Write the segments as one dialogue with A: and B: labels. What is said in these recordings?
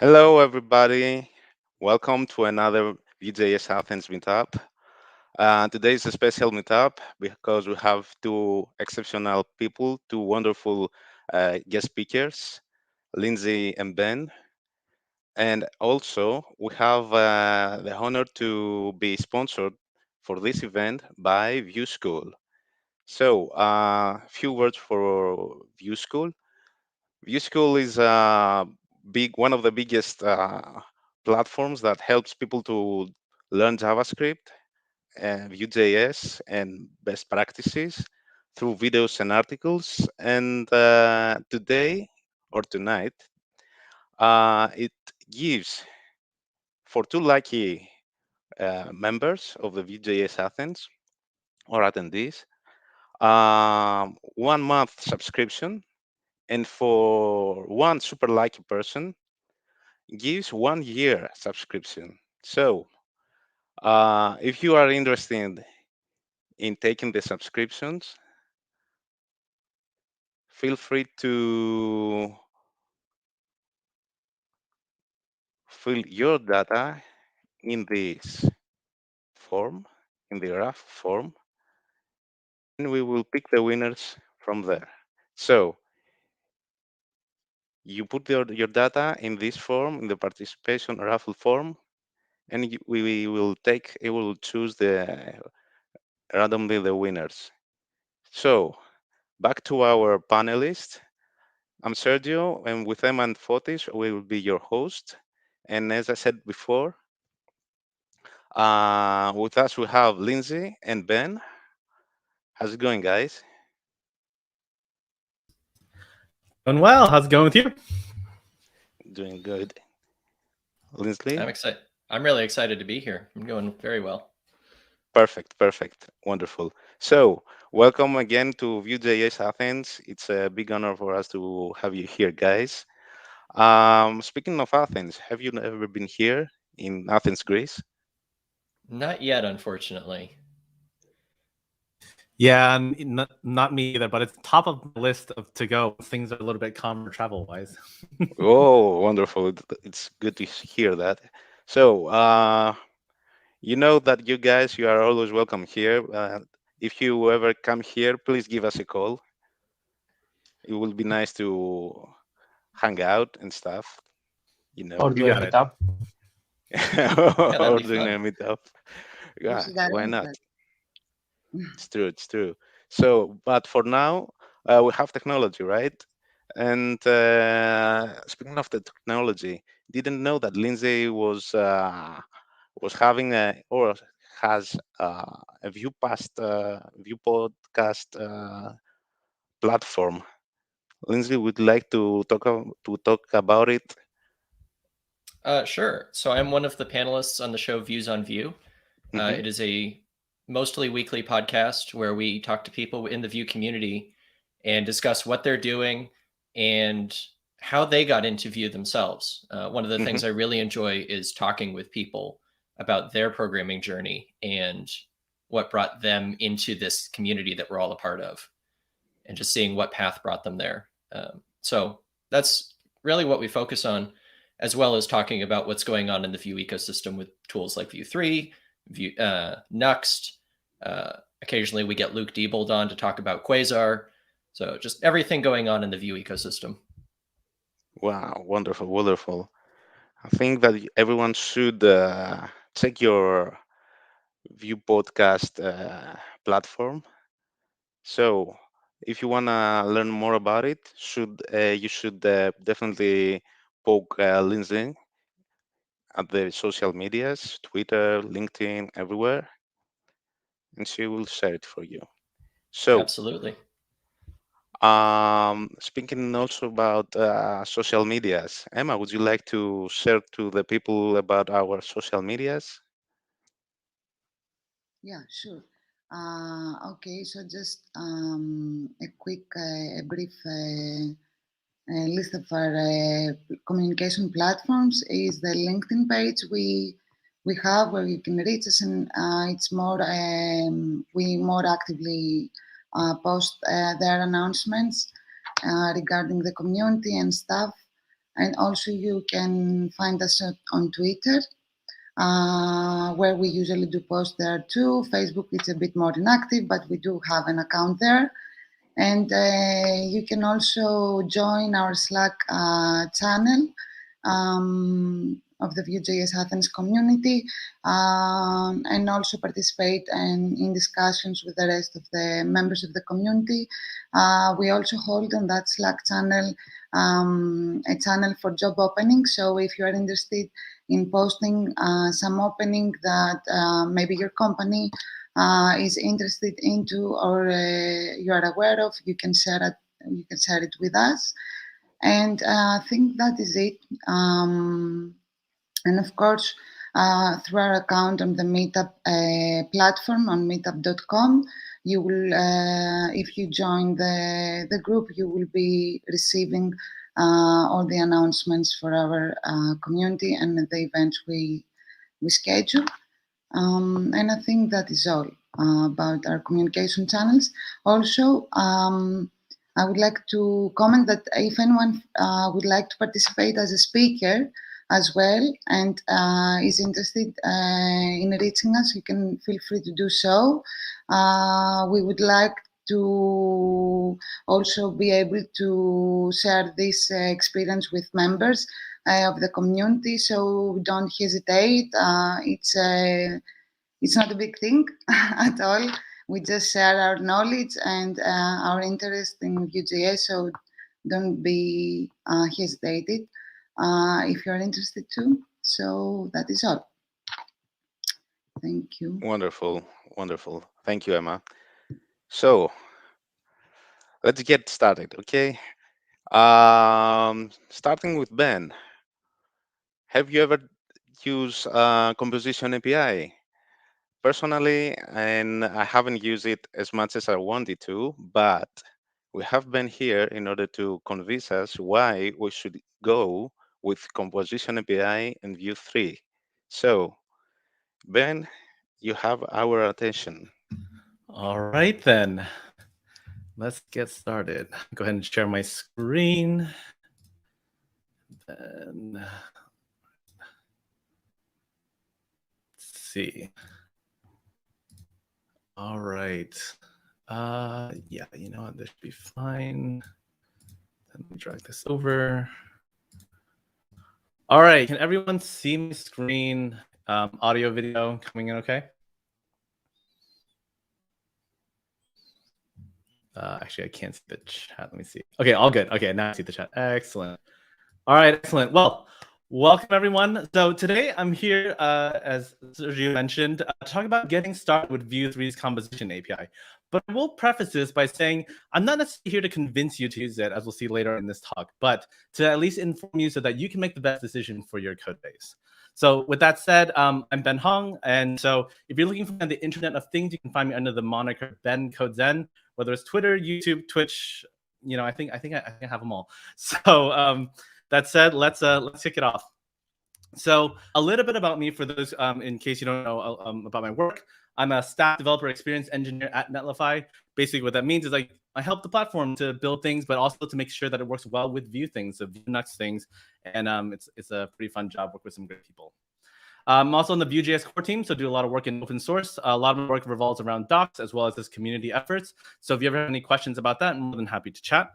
A: Hello, everybody. Welcome to another VueJS Athens Meetup. Today is a special meetup because we have two exceptional people, two wonderful guest speakers, Lindsay and Ben. And also, we have the honor to be sponsored for this event by Vue School. So, a few words for Vue School. Vue School is one of the biggest platforms that helps people to learn JavaScript and Vue.js and best practices through videos and articles. And today or tonight, it gives for two lucky members of the Vue.js Athens or attendees 1 month subscription, and for one super lucky person gives 1 year subscription. So if you are interested in taking the subscriptions, feel free to fill your data in this form, in the Raffle form, and we will pick the winners from there. So you put your data in this form, in the participation Raffle form, and we will it will choose randomly the winners. So back to our panelists. I'm Sergio, and with Emma and Fotis, we will be your host. And as I said before, with us we have Lindsay and Ben. How's it going, guys?
B: Doing well. How's it going with you?
A: Doing good. Lindsay?
C: I'm excited. I'm really excited to be here. I'm doing very well.
A: Perfect. Wonderful. So, welcome again to VueJS Athens. It's a big honor for us to have you here, guys. Speaking of Athens, have you ever been here in Athens, Greece?
C: Not yet, unfortunately.
B: Yeah, not me either, but it's top of the list of to go. Things are a little bit calmer travel-wise.
A: Oh, wonderful. It's good to hear that. So, you know that you are always welcome here. If you ever come here, please give us a call. It will be nice to hang out and stuff, you know.
D: Or
B: You
D: do a
B: got it.
D: meetup.
C: Yeah, that'd
A: Or
C: be
A: doing a
C: fun.
A: meetup.
E: We
A: Yeah,
E: should
A: why
E: arrange
A: not?
E: that.
A: It's true. So, but for now, we have technology, right? And speaking of the technology, didn't know that Lindsay was having or has a Vue podcast platform. Lindsay would like to talk about it.
C: Sure. So I'm one of the panelists on the show Views on Vue.
A: Hmm.
C: It is a mostly weekly podcast where we talk to people in the Vue community and discuss what they're doing and how they got into Vue themselves. One of the
A: Hmm.
C: things I really enjoy is talking with people about their programming journey and what brought them into this community that we're all a part of, and just seeing what path brought them there. So that's really what we focus on, as well as talking about what's going on in the Vue ecosystem with tools like Vue 3, Vue, Nuxt. Occasionally we get Luke Diebold on to talk about Quasar. So just everything going on in the Vue ecosystem.
A: Wow, wonderful. I think that everyone should check your Vue podcast platform. So, if you wanna learn more about it, you should definitely poke Lindsay at the social medias, Twitter, LinkedIn, everywhere, and she will share it for you. So,
C: Absolutely.
A: speaking also about social medias, Emma, would you like to share to the people about our social medias?
E: Yeah, sure. Okay, so just a quick, a brief list of our communication platforms is the LinkedIn page we have where you can reach us, and it's more we more actively post their announcements regarding the community and stuff. And also you can find us on Twitter, where we usually do post there too. Facebook is a bit more inactive, but we do have an account there. And you can also join our Slack channel of the VueJS Athens community, and also participate in discussions with the rest of the members of the community. We also hold on that Slack channel a channel for job openings. So if you are interested in posting some opening that maybe your company is interested into, or you are aware of, you can share it. You can share it with us, and I think that is it. And of course, through our account on the Meetup platform on meetup.com, you will, if you join the group, you will be receiving all the announcements for our community and the events we schedule. And I think that is all about our communication channels. Also, I would like to comment that if anyone would like to participate as a speaker as well and is interested in reaching us, you can feel free to do so. We would like to also be able to share this experience with members of the community, so don't hesitate. It's not a big thing at all. We just share our knowledge and our interest in VueJS, so don't be hesitated if you're interested too. So that is all. Thank you.
A: Wonderful, wonderful. Thank you, Emma. So let's get started, okay? Starting with Ben. Have you ever used Composition API? Personally, and I haven't used it as much as I wanted to, but we have Ben here in order to convince us why we should go with Composition API and Vue 3. So, Ben, you have our attention.
B: All right, then. Let's get started. Go ahead and share my screen. Then, let's see. All right. Yeah, you know what? This should be fine. Let me drag this over. All right. Can everyone see my screen? Audio, video coming in okay? Actually, I can't see the chat. Let me see. Okay, all good. Okay, now I see the chat. Excellent. All right, excellent. Well, welcome everyone. So today I'm here, as Sergio mentioned, to talk about getting started with Vue 3's Composition API. But I will preface this by saying I'm not necessarily here to convince you to use it, as we'll see later in this talk, but to at least inform you so that you can make the best decision for your code base. So with that said, I'm Ben Hong, and so if you're looking for the Internet of Things, you can find me under the moniker Ben Code Zen, whether it's Twitter, YouTube, Twitch. You know, I think I have them all. So that said, let's kick it off. So a little bit about me for those in case you don't know about my work. I'm a staff developer experience engineer at Netlify. Basically, what that means is I help the platform to build things, but also to make sure that it works well with Vue things, so Vue Nuxt things, and it's a pretty fun job. Work with some great people. I'm also on the VueJS core team, so do a lot of work in open source. A lot of my work revolves around docs as well as this community efforts. So if you ever have any questions about that, I'm more than happy to chat.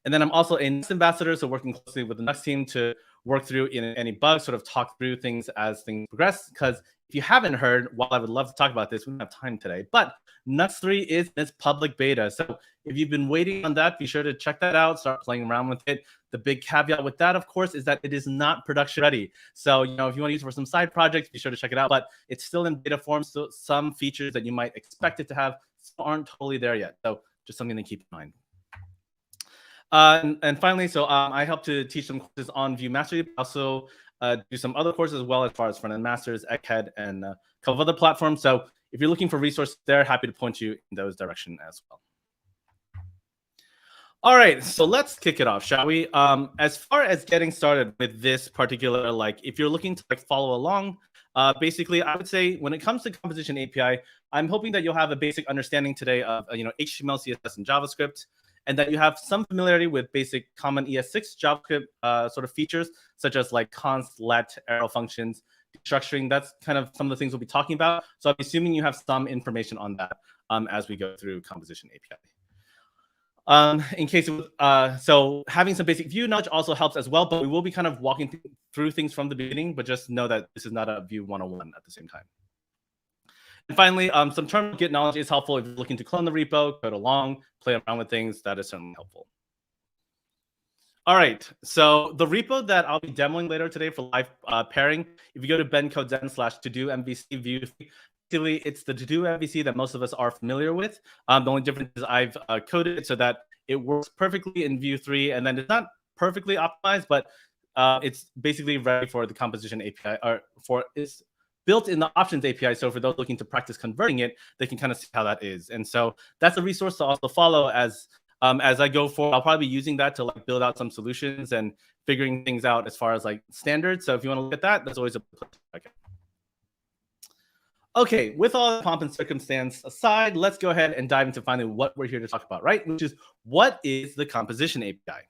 B: And then I'm also a Nuxt ambassador, so working closely with the Nuxt team to work through any bugs, sort of talk through things as things progress. Because if you haven't heard, while I would love to talk about this, we don't have time today, but Nuxt 3 is in its public beta. So if you've been waiting on that, be sure to check that out, start playing around with it. The big caveat with that, of course, is that it is not production ready. So, you know, if you want to use it for some side projects, be sure to check it out, but it's still in beta form. So some features that you might expect it to have aren't totally there yet. So just something to keep in mind. And finally, so I help to teach some courses on Vue Mastery, but also do some other courses as well as far as front-end masters, Egghead, and a couple of other platforms. So if you're looking for resources there, happy to point you in those directions as well. All right, so let's kick it off, shall we? As far as getting started with this particular, if you're looking to follow along, basically, I would say when it comes to Composition API, I'm hoping that you'll have a basic understanding today of HTML, CSS, and JavaScript. and that you have some familiarity with basic common ES6 JavaScript sort of features, such as like const, let, arrow functions, destructuring. That's kind of some of the things we'll be talking about. So I'm assuming you have some information on that as we go through composition API. In case so having some basic Vue knowledge also helps as well, but we will be kind of walking through things from the beginning, but just know that this is not a Vue 101 at the same time. And finally, some terminal Git knowledge is helpful if you're looking to clone the repo, code along, play around with things. That is certainly helpful. All right, so the repo that I'll be demoing later today for live pairing, if you go to bencodezen/todo MVC Vue, basically it's the todo MVC that most of us are familiar with. The only difference is I've coded it so that it works perfectly in Vue 3, and then it's not perfectly optimized, but it's basically ready for the composition API, or it's built in the options API. So for those looking to practice converting it, they can kind of see how that is. And so that's a resource to also follow as I go forward. I'll probably be using that to like build out some solutions and figuring things out as far as like standards. So if you want to look at that, that's always a place to check it. Okay, with all the pomp and circumstance aside, let's go ahead and dive into finally what we're here to talk about, right? Which is, what is the composition API?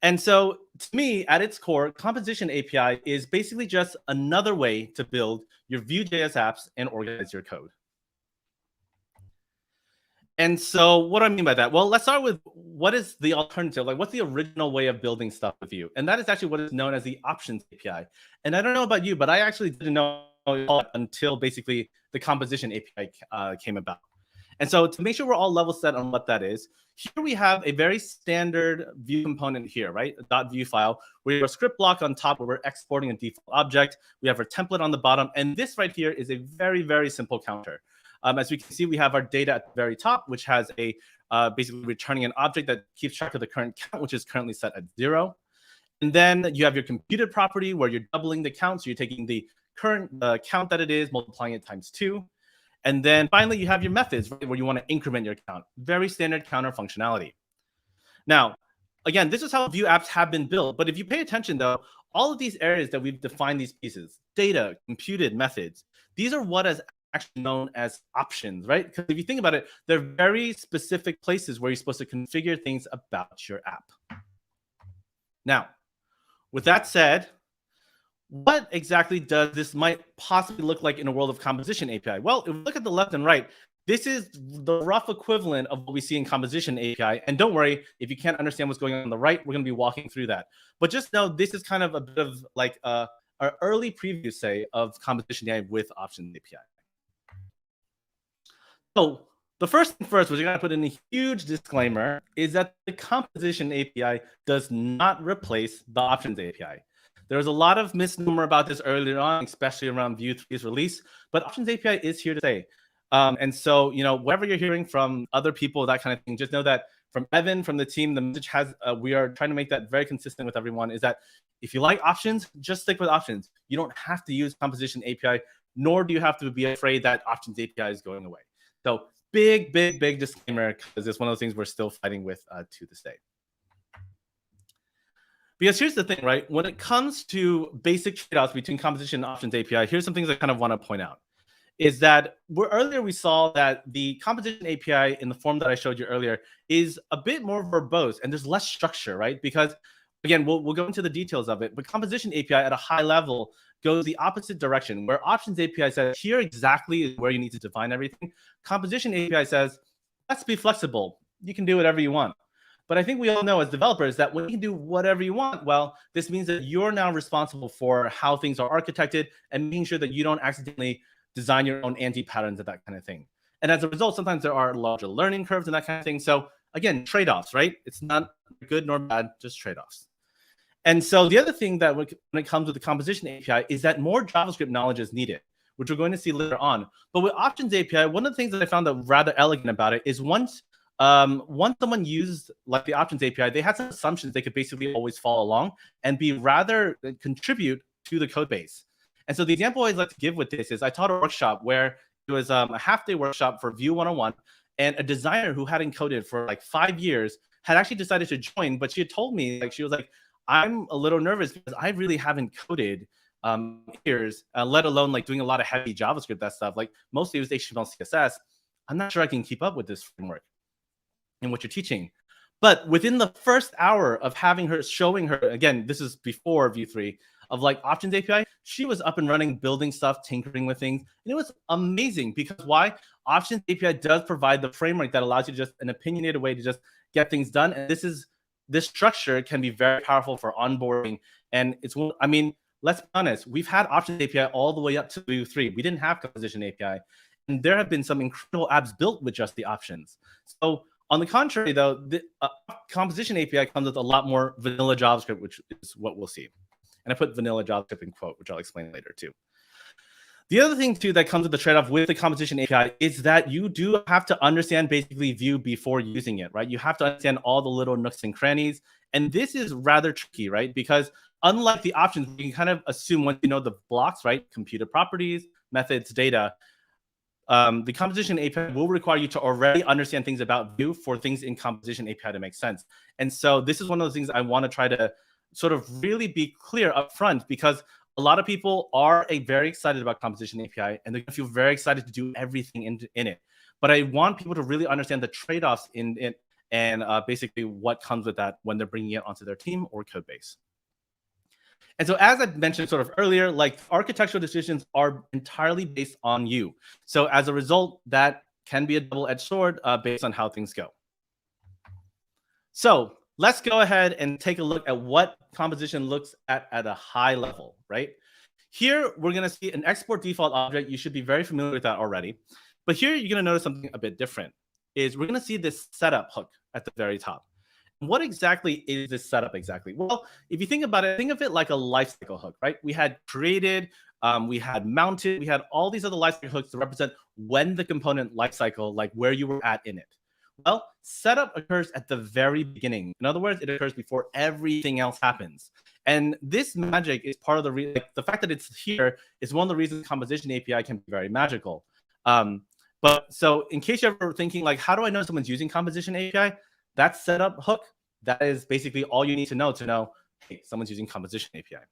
B: And so to me, at its core, composition API is basically just another way to build your VueJS apps and organize your code. And so what do I mean by that? Well, let's start with what is the alternative? Like, what's the original way of building stuff with Vue? And that is actually what is known as the options API. And I don't know about you, but I actually didn't know until basically the composition API came about. And so to make sure we're all level set on what that is, here we have a very standard Vue component here, right? A .vue file. We have a script block on top where we're exporting a default object. We have our template on the bottom. And this right here is a very, very simple counter. As we can see, we have our data at the very top, which has a basically returning an object that keeps track of the current count, which is currently set at 0. And then you have your computed property where you're doubling the count. So you're taking the current count that it is, multiplying it times 2. And then finally, you have your methods, right, where you want to increment your count. Very standard counter functionality. Now, again, this is how Vue apps have been built. But if you pay attention, though, all of these areas that we've defined these pieces, data, computed, methods, these are what is actually known as options, right? Because if you think about it, they're very specific places where you're supposed to configure things about your app. Now, with that said, what exactly does this might possibly look like in a world of composition API? Well, if we look at the left and right, this is the rough equivalent of what we see in composition API. And don't worry, if you can't understand what's going on the right, we're going to be walking through that. But just know this is kind of a bit of like our early preview, say, of composition API with options API. So the first thing first, which I got to put in a huge disclaimer, is that the composition API does not replace the options API. There was a lot of misnomer about this earlier on, especially around Vue 3's release, but options API is here to stay. And so, you know, whatever you're hearing from other people, that kind of thing, just know that from Evan, from the team, the message has, we are trying to make that very consistent with everyone, is that if you like options, just stick with options. You don't have to use composition API, nor do you have to be afraid that options API is going away. So big disclaimer, because it's one of those things we're still fighting with to this day. Because here's the thing, right? When it comes to basic trade-offs between composition and options API, here's some things I kind of want to point out. Is that earlier we saw that the composition API in the form that I showed you earlier is a bit more verbose and there's less structure, right? Because again, we'll go into the details of it, but composition API at a high level goes the opposite direction, where options API says, here exactly is where you need to define everything. Composition API says, let's be flexible. You can do whatever you want. But I think we all know as developers that when you can do whatever you want, well, this means that you're now responsible for how things are architected and making sure that you don't accidentally design your own anti-patterns and that kind of thing. And as a result, sometimes there are larger learning curves and that kind of thing. So again, trade-offs, right? It's not good nor bad, just trade-offs. And so the other thing that when it comes with the composition API is that more JavaScript knowledge is needed, which we're going to see later on. But with options API, one of the things that I found that rather elegant about it is once someone used like the options API, they had some assumptions they could basically always follow along and be rather contribute to the code base. And so the example I always like to give with this is I taught a workshop where it was a half-day workshop for Vue 101, and a designer who hadn't coded for like 5 years had actually decided to join, but she had told me, like, she was like, I'm a little nervous because I really haven't coded years, let alone like doing a lot of heavy JavaScript, that stuff. Like mostly it was HTML, CSS. I'm not sure I can keep up with this framework and what you're teaching. But within the first hour of having her, showing her, again, this is before Vue 3, of like Options API, she was up and running, building stuff, tinkering with things. And it was amazing because why? Options API does provide the framework that allows you just an opinionated way to just get things done. And this structure can be very powerful for onboarding. And it's, I mean, let's be honest, we've had Options API all the way up to Vue 3. We didn't have Composition API. And there have been some incredible apps built with just the options. So on the contrary, though, the Composition API comes with a lot more vanilla JavaScript, which is what we'll see. And I put vanilla JavaScript in quote, which I'll explain later too. The other thing too that comes with the trade-off with the Composition API is that you do have to understand basically Vue before using it, right? You have to understand all the little nooks and crannies. And this is rather tricky, right? Because unlike the options, you can kind of assume once you know the blocks, right? Computed properties, methods, data. The Composition API will require you to already understand things about Vue for things in Composition API to make sense. And so this is one of those things I want to try to sort of really be clear up front, because a lot of people are very excited about Composition API and they're going to feel very excited to do everything in it. But I want people to really understand the trade-offs in it and basically what comes with that when they're bringing it onto their team or code base. And so as I mentioned sort of earlier, like architectural decisions are entirely based on you. So as a result, that can be a double-edged sword based on how things go. So let's go ahead and take a look at what composition looks at a high level, right? Here, we're going to see an export default object. You should be very familiar with that already. But here, you're going to notice something a bit different. Is we're going to see this setup hook at the very top. What exactly is this setup exactly? Well, if you think about it, think of it like a lifecycle hook, right? We had created, we had mounted, we had all these other lifecycle hooks to represent when the component lifecycle, like where you were at in it. Well, setup occurs at the very beginning. In other words, it occurs before everything else happens. And this magic is part of the fact that it's here is one of the reasons Composition API can be very magical. But so in case you're ever thinking like, how do I know someone's using Composition API? That setup hook, that is basically all you need to know, hey, someone's using Composition API.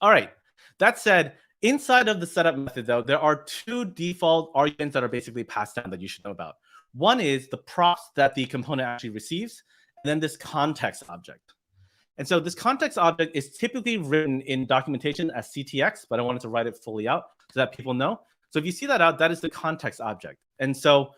B: All right. That said, inside of the setup method, though, there are two default arguments that are basically passed down that you should know about. One is the props that the component actually receives, and then this context object. And so this context object is typically written in documentation as CTX, but I wanted to write it fully out so that people know. So if you see that out, that is the context object. And so,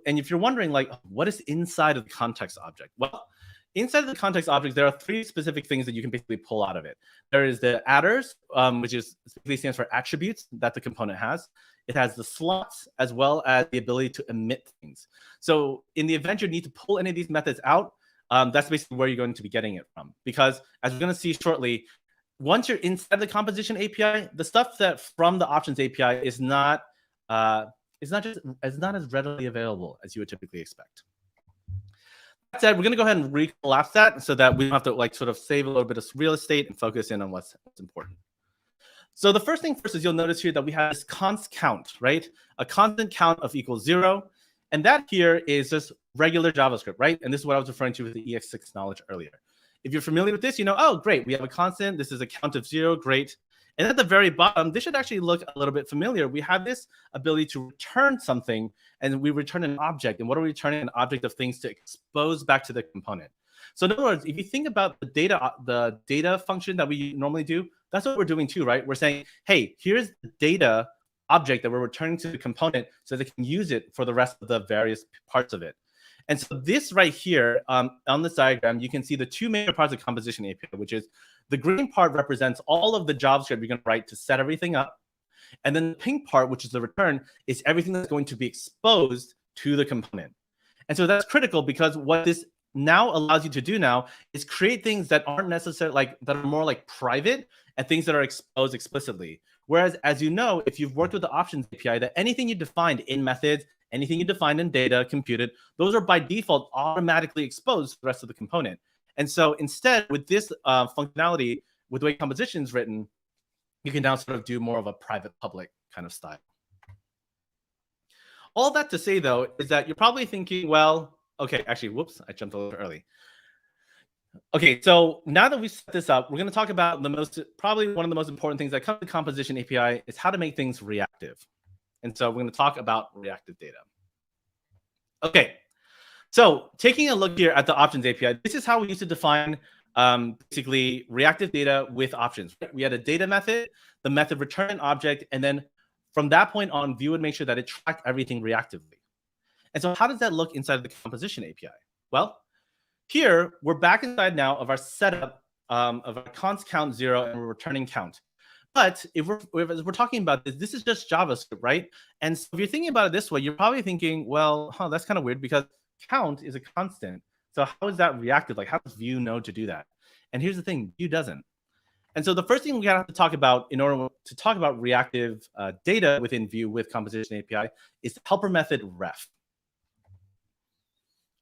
B: and if you're wondering, like, what is inside of the context object? Well, inside of the context object, there are three specific things that you can basically pull out of it. There is the adders, which basically stands for attributes that the component has. It has the slots as well as the ability to emit things. So in the event you need to pull any of these methods out, that's basically where you're going to be getting it from. Because as we're going to see shortly, once you're inside the Composition API, the stuff that from the Options API is not as readily available as you would typically expect. That said, we're going to go ahead and recollapse that so that we don't have to like sort of save a little bit of real estate and focus in on what's important. So the first thing first is you'll notice here that we have this const count, right? A constant count of equals 0. And that here is just regular JavaScript, right? And this is what I was referring to with the EX6 knowledge earlier. If you're familiar with this, you know, oh, great, we have a constant. This is a count of 0, great. And at the very bottom, this should actually look a little bit familiar. We have this ability to return something, and we return an object. And what are we returning? An object of things to expose back to the component. So in other words, if you think about the data function that we normally do, that's what we're doing too, right? We're saying, hey, here's the data object that we're returning to the component so they can use it for the rest of the various parts of it. And so this right here on this diagram, you can see the two major parts of Composition API, which is the green part represents all of the JavaScript you're going to write to set everything up. And then the pink part, which is the return, is everything that's going to be exposed to the component. And so that's critical because what this now allows you to do now is create things that aren't necessarily that are more like private and things that are exposed explicitly. Whereas, as you know, if you've worked with the Options API, that anything you defined in methods, anything you defined in data, computed, those are by default automatically exposed to the rest of the component. And so instead, with this functionality, with the way composition is written, you can now sort of do more of a private public kind of style. All that to say, though, is that you're probably thinking, well, okay, actually, whoops, I jumped a little early. Okay, so now that we set this up, we're going to talk about probably one of the most important things that comes to Composition API is how to make things reactive. And so we're going to talk about reactive data. Okay, So taking a look here at the options API, this is how we used to define basically reactive data with options. Right? We had a data method, the method return an object, and then from that point on, Vue would make sure that it tracked everything reactively. And so how does that look inside of the composition API? Well, here we're back inside now of our setup of our const count 0 and we're returning count. But if we're talking about this, this is just JavaScript, right? And so if you're thinking about it this way, you're probably thinking, well, that's kind of weird because count is a constant. So how is that reactive? Like, how does Vue know to do that? And here's the thing, Vue doesn't. And so the first thing we have to talk about in order to talk about reactive data within Vue with composition API is the helper method ref.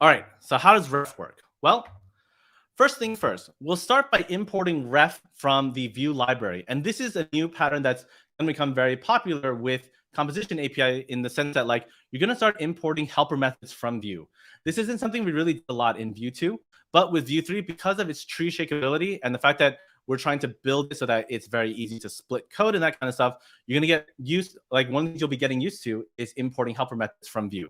B: All right, so how does ref work? Well, first thing first, we'll start by importing ref from the Vue library. And this is a new pattern that's going to become very popular with composition API in the sense that like you're going to start importing helper methods from Vue. This isn't something we really did a lot in Vue 2, but with Vue 3, because of its tree shakeability and the fact that we're trying to build it so that it's very easy to split code and that kind of stuff, you're going to get used, like one of the things you'll be getting used to is importing helper methods from Vue.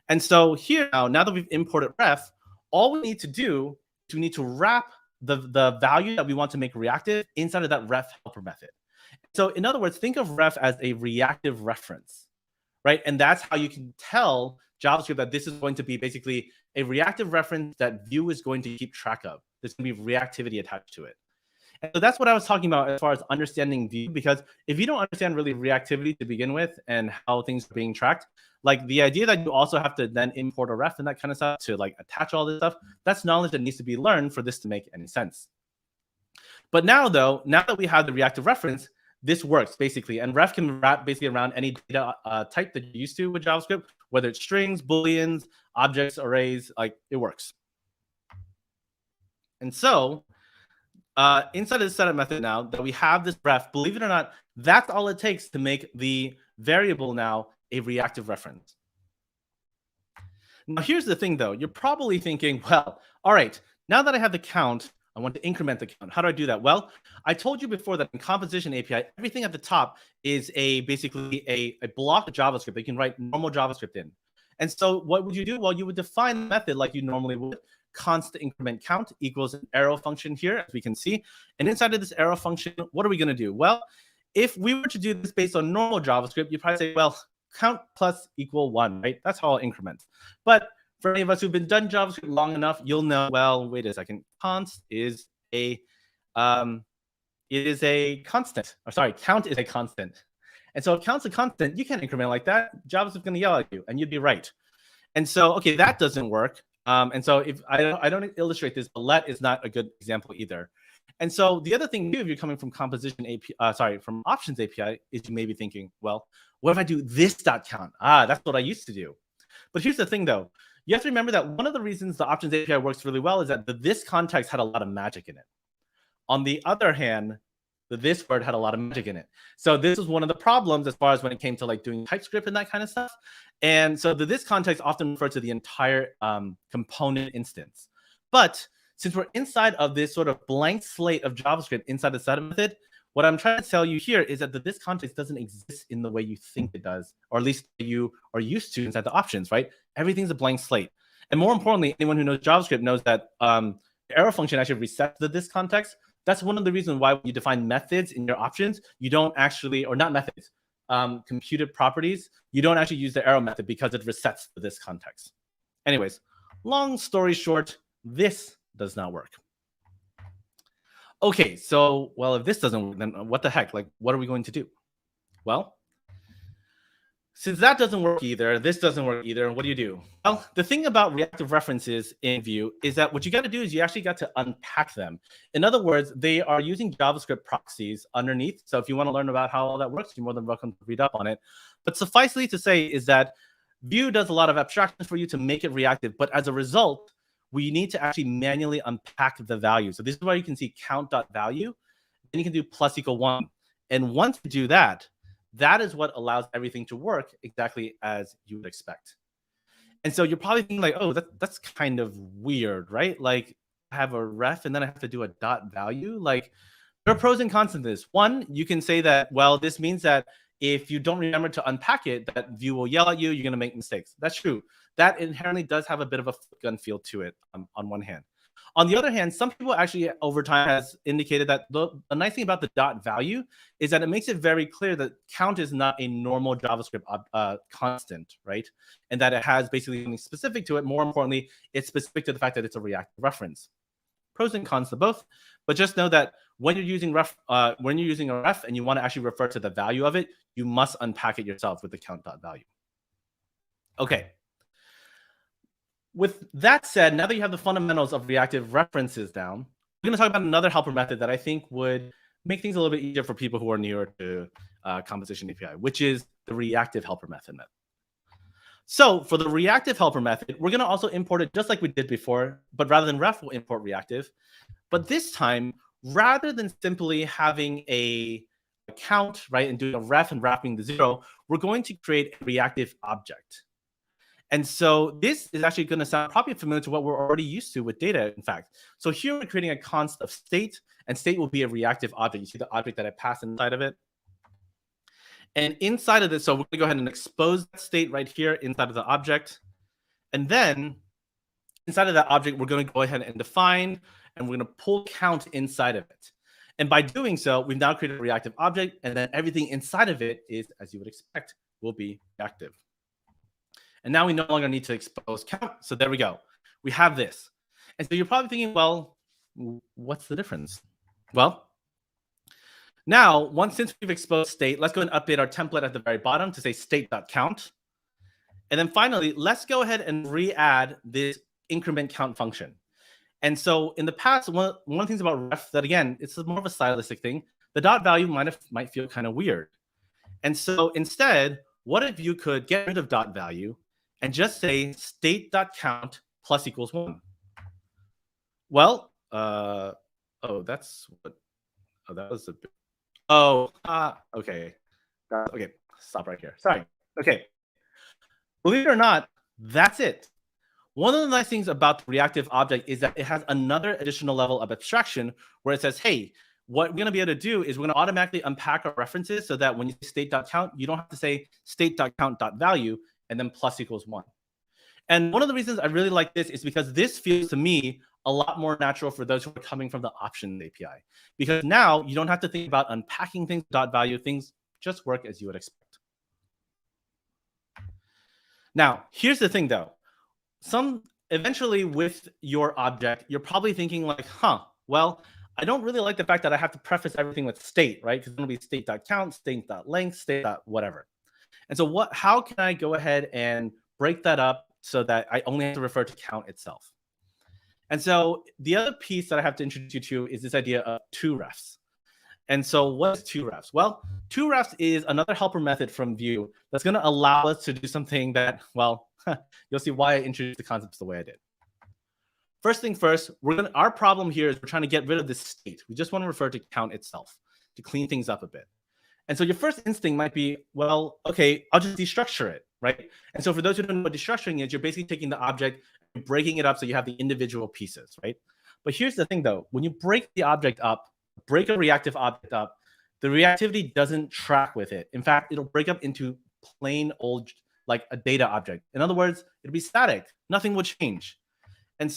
B: And so here now that we've imported ref, all we need to do is we need to wrap the value that we want to make reactive inside of that ref helper method. So in other words, think of ref as a reactive reference, right? And that's how you can tell JavaScript that this is going to be basically a reactive reference that Vue is going to keep track of. There's going to be reactivity attached to it. And so that's what I was talking about as far as understanding Vue, because if you don't understand really reactivity to begin with and how things are being tracked, like the idea that you also have to then import a ref and that kind of stuff to like attach all this stuff, that's knowledge that needs to be learned for this to make any sense. But now though, now that we have the reactive reference, this works basically. And ref can wrap basically around any data type that you're used to with JavaScript, whether it's strings, booleans, objects, arrays, like it works. And so inside of the setup method now that we have this ref, believe it or not, that's all it takes to make the variable now a reactive reference. Now, here's the thing, though. You're probably thinking, well, all right, now that I have the count, I want to increment the count. How do I do that? Well, I told you before that in composition API, everything at the top is basically a block of JavaScript that you can write normal JavaScript in. And so what would you do? Well, you would define the method like you normally would. Const increment count equals an arrow function here, as we can see. And inside of this arrow function, what are we going to do? Well, if we were to do this based on normal JavaScript, you'd probably say, well, count plus equal 1, right? That's how I'll increment. But for any of us who've been done JavaScript long enough, you'll know, well, wait a second, const is a constant. Or sorry, count is a constant. And so if count's a constant, you can't increment like that. JavaScript's going to yell at you, and you'd be right. And so, okay, that doesn't work. And so if I don't illustrate this, but let is not a good example either. And so the other thing too, if you're coming from composition API, from options API, is you may be thinking, well, what if I do this.count? That's what I used to do. But here's the thing though, you have to remember that one of the reasons the options API works really well is that the this context had a lot of magic in it. On the other hand, the this word had a lot of magic in it. So this was one of the problems as far as when it came to like doing TypeScript and that kind of stuff. And so the this context often refers to the entire component instance. But since we're inside of this sort of blank slate of JavaScript inside the setup method, what I'm trying to tell you here is that the this context doesn't exist in the way you think it does, or at least you are used to inside the options, right? Everything's a blank slate. And more importantly, anyone who knows JavaScript knows that the arrow function actually resets the this context. That's one of the reasons why when you define methods in your options, you don't actually, or not methods, computed properties, you don't actually use the arrow method because it resets the this context. Anyways, long story short, this does not work. Okay, so, well, if this doesn't work, then what the heck? Like, what are we going to do? Well, since that doesn't work either, this doesn't work either, what do? Well, the thing about reactive references in Vue is that what you got to do is you actually got to unpack them. In other words, they are using JavaScript proxies underneath. So if you want to learn about how all that works, you're more than welcome to read up on it. But sufficely to say is that Vue does a lot of abstractions for you to make it reactive. But as a result, we need to actually manually unpack the value. So this is why you can see count.value. Then you can do plus equal 1. And once you do that, that is what allows everything to work exactly as you would expect. And so you're probably thinking like, oh, that's kind of weird, right? Like I have a ref and then I have to do a dot value. Like there are pros and cons to this. One, you can say that, well, this means that if you don't remember to unpack it, that Vue will yell at you, you're going to make mistakes. That's true. That inherently does have a bit of a gun feel to it on one hand. On the other hand, some people actually over time has indicated that the nice thing about the dot value is that it makes it very clear that count is not a normal JavaScript constant, right? And that it has basically something specific to it. More importantly, it's specific to the fact that it's a reactive reference. Pros and cons to both, but just know that when you're using a ref and you want to actually refer to the value of it, you must unpack it yourself with the count.value. Okay. With that said, now that you have the fundamentals of reactive references down, we're going to talk about another helper method that I think would make things a little bit easier for people who are newer to composition API, which is the reactive helper method. So for the reactive helper method, we're going to also import it just like we did before, but rather than ref, we'll import reactive. But this time, rather than simply having a count, right, and doing a ref and wrapping the 0, we're going to create a reactive object. And so this is actually going to sound probably familiar to what we're already used to with data, in fact. So here we're creating a const of state, and state will be a reactive object. You see the object that I pass inside of it. And inside of this, so we're going to go ahead and expose that state right here inside of the object. And then inside of that object, we're going to go ahead and define, and we're going to pull count inside of it. And by doing so, we've now created a reactive object, and then everything inside of it is, as you would expect, will be reactive. And now we no longer need to expose count. So there we go. We have this. And so you're probably thinking, well, what's the difference? Well, now, since we've exposed state, let's go and update our template at the very bottom to say state.count. And then finally, let's go ahead and re-add this increment count function. And so in the past, one of the things about ref that, again, it's more of a stylistic thing. The dot value might feel kind of weird. And so instead, what if you could get rid of dot value and just say state.count plus equals 1? Well, that's what, that was a bit, okay. Okay, stop right here. Sorry. Okay. Believe it or not, that's it. One of the nice things about the reactive object is that it has another additional level of abstraction where it says, hey, what we're going to be able to do is we're going to automatically unpack our references so that when you say state.count, you don't have to say state.count.value and then plus equals 1. And one of the reasons I really like this is because this feels to me a lot more natural for those who are coming from the options API. Because now you don't have to think about unpacking things, dot value, things just work as you would expect. Now, here's the thing though. Eventually with your object, you're probably thinking like, well, I don't really like the fact that I have to preface everything with state, right? Because it'll be state.count, state.length, state.whatever. And so how can I go ahead and break that up so that I only have to refer to count itself? And so the other piece that I have to introduce you to is this idea of 2refs. And so what is 2refs? Well, 2refs is another helper method from Vue that's going to allow us to do something that, well, you'll see why I introduced the concepts the way I did. First thing first, our problem here is we're trying to get rid of this state. We just want to refer to count itself to clean things up a bit. And so your first instinct might be, well, okay, I'll just destructure it, right? And so for those who don't know what destructuring is, you're basically taking the object and breaking it up so you have the individual pieces, right? But here's the thing though, when you break the object up, break a reactive object up, the reactivity doesn't track with it. In fact, it'll break up into plain old, like a data object. In other words, it'll be static. Nothing will change. And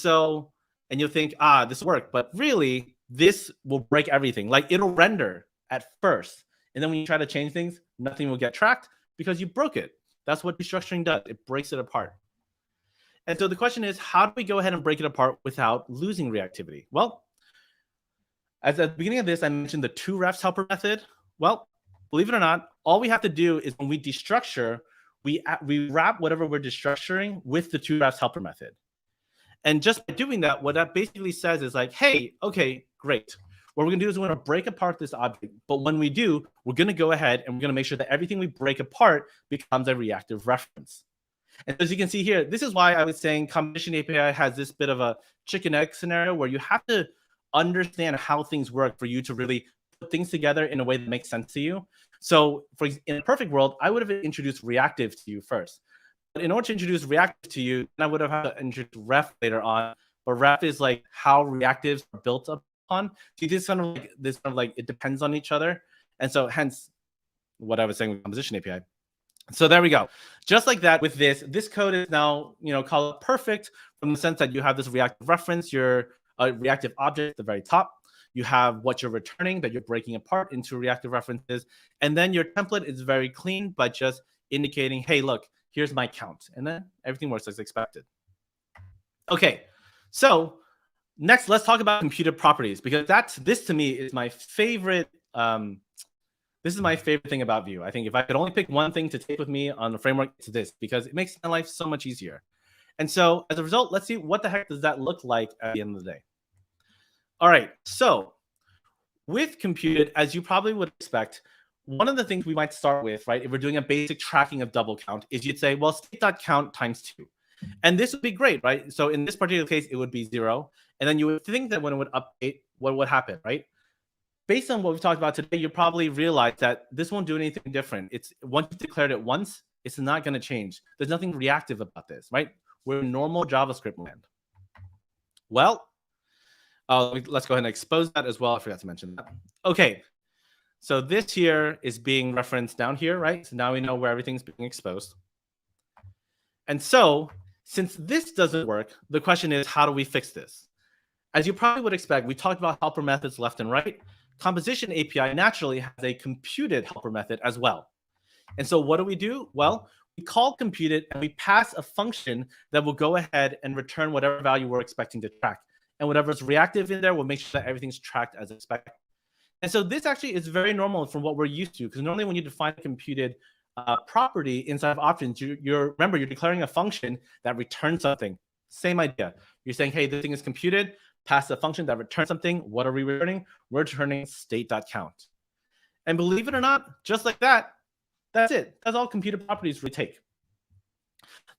B: you'll think, this will work. But really, this will break everything. Like it'll render at first. And then when you try to change things, nothing will get tracked because you broke it. That's what destructuring does. It breaks it apart. And so the question is, how do we go ahead and break it apart without losing reactivity? Well, as at the beginning of this, I mentioned the 2refs helper method. Well, believe it or not, all we have to do is when we destructure, we wrap whatever we're destructuring with the 2refs helper method. And just by doing that, what that basically says is like, hey, okay, great. What we're going to do is we're going to break apart this object. But when we do, we're going to go ahead and we're going to make sure that everything we break apart becomes a reactive reference. And as you can see here, this is why I was saying Composition API has this bit of a chicken egg scenario where you have to understand how things work for you to really put things together in a way that makes sense to you. So in a perfect world, I would have introduced reactive to you first. But in order to introduce reactive to you, I would have had to introduce ref later on. But ref is like how reactives are built upon. So this kind of like it depends on each other. And so hence, what I was saying with composition API. So there we go. Just like that with this code is now, call it perfect from the sense that you have this reactive reference, your reactive object at the very top. You have what you're returning that you're breaking apart into reactive references. And then your template is very clean by just indicating, hey, look, here's my count. And then everything works as expected. Okay, so next, let's talk about computed properties, because this to me is my favorite. This is my favorite thing about Vue. I think if I could only pick one thing to take with me on the framework, it's this, because it makes my life so much easier. And so as a result, let's see what the heck does that look like at the end of the day. All right, so with computed, as you probably would expect, one of the things we might start with, right, if we're doing a basic tracking of double count, is you'd say, well, state.count times 2. And this would be great, right? So in this particular case, it would be 0. And then you would think that when it would update, what would happen, right? Based on what we've talked about today, you probably realize that this won't do anything different. It's once you've declared it once, it's not going to change. There's nothing reactive about this, right? We're in normal JavaScript land. Well, let's go ahead and expose that as well. I forgot to mention that. Okay, so this here is being referenced down here, right? So now we know where everything's being exposed. And so since this doesn't work, the question is, how do we fix this? As you probably would expect, we talked about helper methods left and right. Composition API naturally has a computed helper method as well. And so what do? Well, we call computed and we pass a function that will go ahead and return whatever value we're expecting to track. And whatever's reactive in there will make sure that everything's tracked as expected. And so this actually is very normal from what we're used to, because normally when you define a computed property inside of options, remember, you're declaring a function that returns something. Same idea. You're saying, hey, this thing is computed, pass a function that returns something. What are we returning? We're returning state.count. And believe it or not, just like that, that's it. That's all computed properties we take.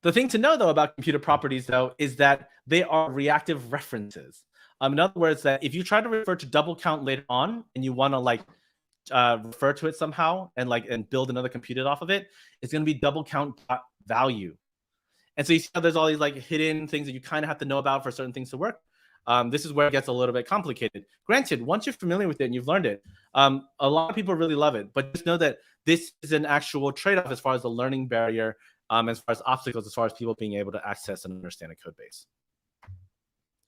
B: The thing to know, though, about computed properties, though, is that they are reactive references. In other words, that if you try to refer to double count later on and you want to refer to it somehow and build another computed off of it, it's going to be double count value. And so you see how there's all these hidden things that you kind of have to know about for certain things to work. This is where it gets a little bit complicated. Granted, once you're familiar with it and you've learned it, a lot of people really love it. But just know that this is an actual trade-off as far as the learning barrier, as far as obstacles, as far as people being able to access and understand a code base.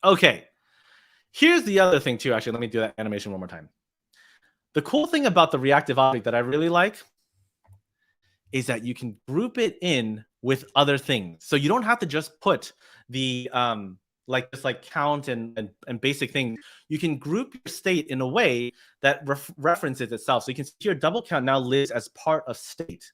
B: Okay, here's the other thing too. Actually, let me do that animation one more time. The cool thing about the reactive object that I really like is that you can group it in with other things. So you don't have to just put the count and basic things. You can group your state in a way that references itself. So you can see your double count now lives as part of state.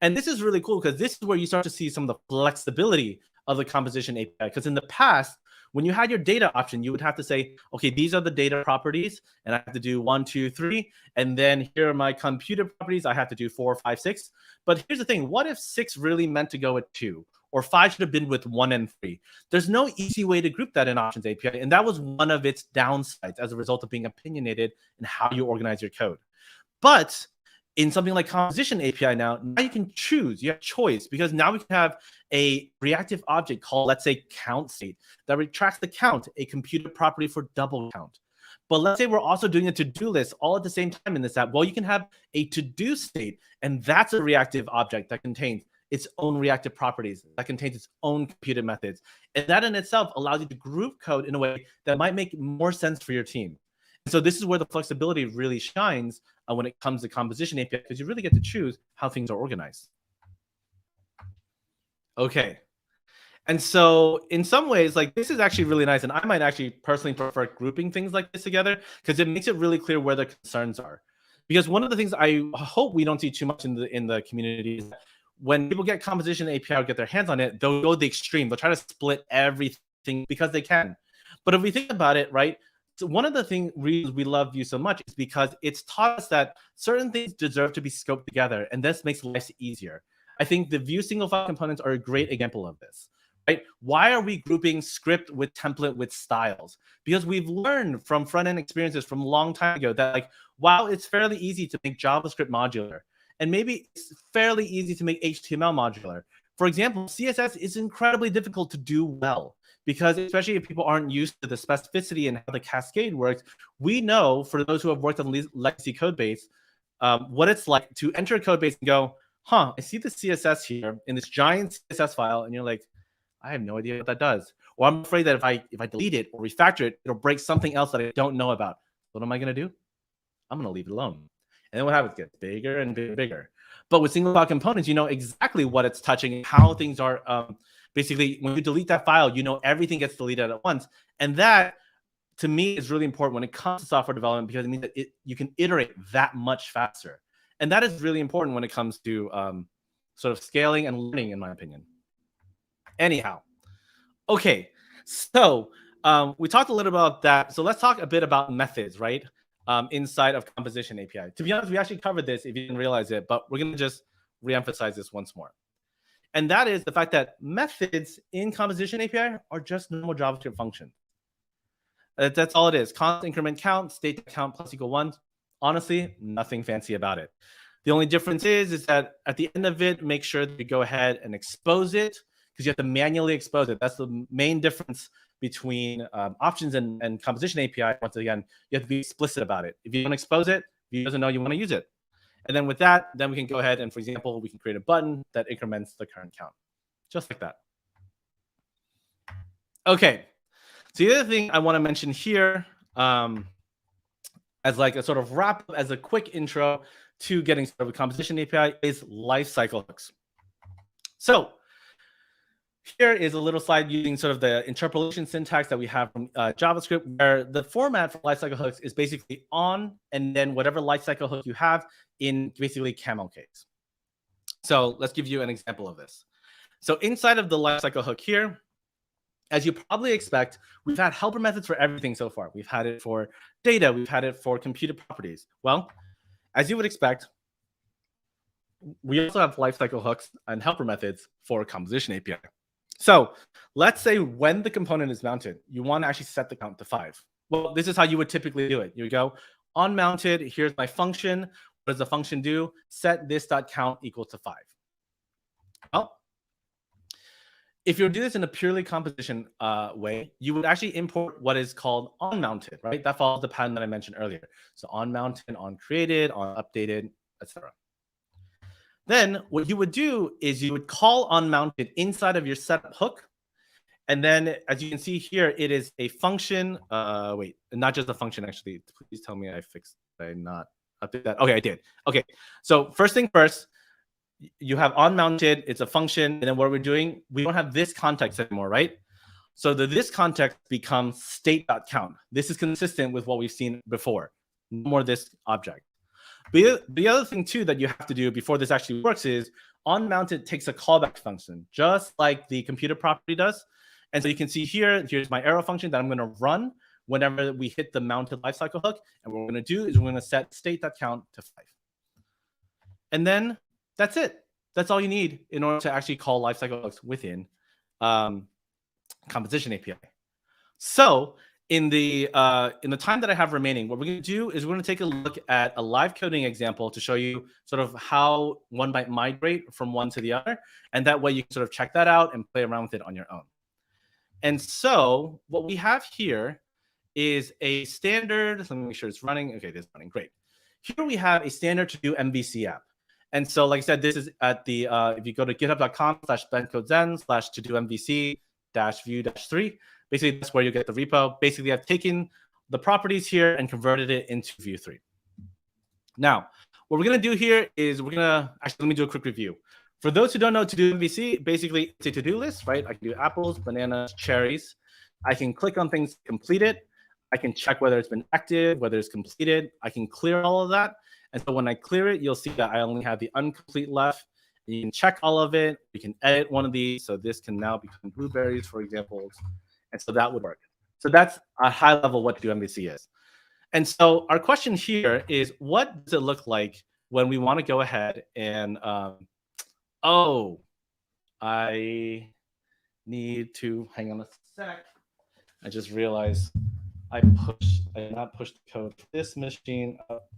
B: And this is really cool because this is where you start to see some of the flexibility of the composition API. Because in the past, when you had your data option, you would have to say, okay, these are the data properties, and I have to do 1, 2, 3, and then here are my computed properties. I have to do 4, 5, 6. But here's the thing: what if 6 really meant to go with 2, or 5 should have been with 1 and 3? There's no easy way to group that in Options API, and that was one of its downsides as a result of being opinionated in how you organize your code. But in something like Composition API now you can choose. You have choice, because now we can have a reactive object called, let's say, count state that retracts the count, a computed property for double count. But let's say we're also doing a to-do list all at the same time in this app. Well, you can have a to-do state, and that's a reactive object that contains its own reactive properties, that contains its own computed methods. And that in itself allows you to group code in a way that might make more sense for your team. So this is where the flexibility really shines when it comes to Composition API, because you really get to choose how things are organized. Okay. And so in some ways, this is actually really nice. And I might actually personally prefer grouping things like this together, because it makes it really clear where the concerns are. Because one of the things I hope we don't see too much in the community is that when people get Composition API or get their hands on it, they'll go the extreme. They'll try to split everything because they can. But if we think about it, right, so one of the reasons we love Vue so much is because it's taught us that certain things deserve to be scoped together, and this makes life easier. I think the Vue single file components are a great example of this, right? Why are we grouping script with template with styles? Because we've learned from front-end experiences from a long time ago that while it's fairly easy to make JavaScript modular, and maybe it's fairly easy to make HTML modular. For example, CSS is incredibly difficult to do well, because especially if people aren't used to the specificity and how the cascade works, we know, for those who have worked on legacy code base, what it's like to enter a code base and go, huh, I see the CSS here in this giant CSS file, and you're like, I have no idea what that does. Or I'm afraid that if I delete it or refactor it, it'll break something else that I don't know about. What am I going to do? I'm going to leave it alone. And then what happens? It gets bigger and bigger and bigger. But with single file components, you know exactly what it's touching and how things are. Basically, when you delete that file, you know everything gets deleted at once. And that, to me, is really important when it comes to software development, because it means that you can iterate that much faster. And that is really important when it comes to sort of scaling and learning, in my opinion. Anyhow, okay, so we talked a little about that. So let's talk a bit about methods, right? Inside of Composition API. To be honest, we actually covered this if you didn't realize it, but we're going to just reemphasize this once more. And that is the fact that methods in Composition API are just normal JavaScript functions. That's all it is. Const increment count, state count plus equal 1. Honestly, nothing fancy about it. The only difference is that at the end of it, make sure that you go ahead and expose it, because you have to manually expose it. That's the main difference between options and Composition API. Once again, you have to be explicit about it. If you don't expose it, Vue doesn't know you want to use it. And then with that, then we can go ahead and, for example, we can create a button that increments the current count, just like that. Okay. So the other thing I want to mention here, as like a sort of wrap up, as a quick intro to getting started with Composition API, is lifecycle hooks. So here is a little slide using sort of the interpolation syntax that we have from JavaScript, where the format for lifecycle hooks is basically on and then whatever lifecycle hook you have in basically camel case. So let's give you an example of this. So inside of the lifecycle hook here, as you probably expect, we've had helper methods for everything so far. We've had it for data. We've had it for computed properties. Well, as you would expect, we also have lifecycle hooks and helper methods for Composition API. So let's say when the component is mounted, you want to actually set the count to 5. Well, this is how you would typically do it. You would go on mounted. Here's my function. What does the function do? Set this.count equal to 5. Well, if you do this in a purely composition way, you would actually import what is called on mounted, right? That follows the pattern that I mentioned earlier. So on mounted, on created, on updated, etc. Then what you would do is you would call on mounted inside of your setup hook. And then as you can see here, it is a function. Wait, not just a function, actually. Please tell me I fixed it. Did I not update that? Okay, I did. Okay, so first thing first, you have on mounted, it's a function. And then what we're doing, we don't have this context anymore, right? So this context becomes state.count. This is consistent with what we've seen before. No more this object. But the other thing too that you have to do before this actually works is on mounted takes a callback function, just like the computer property does. And so you can see here, here's my arrow function that I'm going to run whenever we hit the mounted lifecycle hook. And what we're going to do is we're going to set state.count to 5. And then that's it. That's all you need in order to actually call lifecycle hooks within Composition API. So in the time that I have remaining, what we're going to do is we're going to take a look at a live coding example to show you sort of how one might migrate from one to the other. And that way you can sort of check that out and play around with it on your own. And so what we have here is a standard. Let me make sure it's running. Okay, it's running. Great. Here we have a standard to do MVC app. And so, like I said, this is at the, if you go to github.com/bencodezen/to-do-mvc-vue-3, basically that's where you get the repo. Basically, I've taken the properties here and converted it into Vue 3. Now, what we're going to do here is we're going to, actually, let me do a quick review. For those who don't know to-do MVC, basically it's a to-do list, right? I can do apples, bananas, cherries. I can click on things, complete it. I can check whether it's been active, whether it's completed. I can clear all of that. And so when I clear it, you'll see that I only have the incomplete left. And you can check all of it. You can edit one of these. So this can now become blueberries, for example. And so that would work. So that's a high level what to-do MVC is. And so our question here is, what does it look like when we want to go ahead and, oh, I need to, hang on a sec. I just realized I did not push the code for this machine up.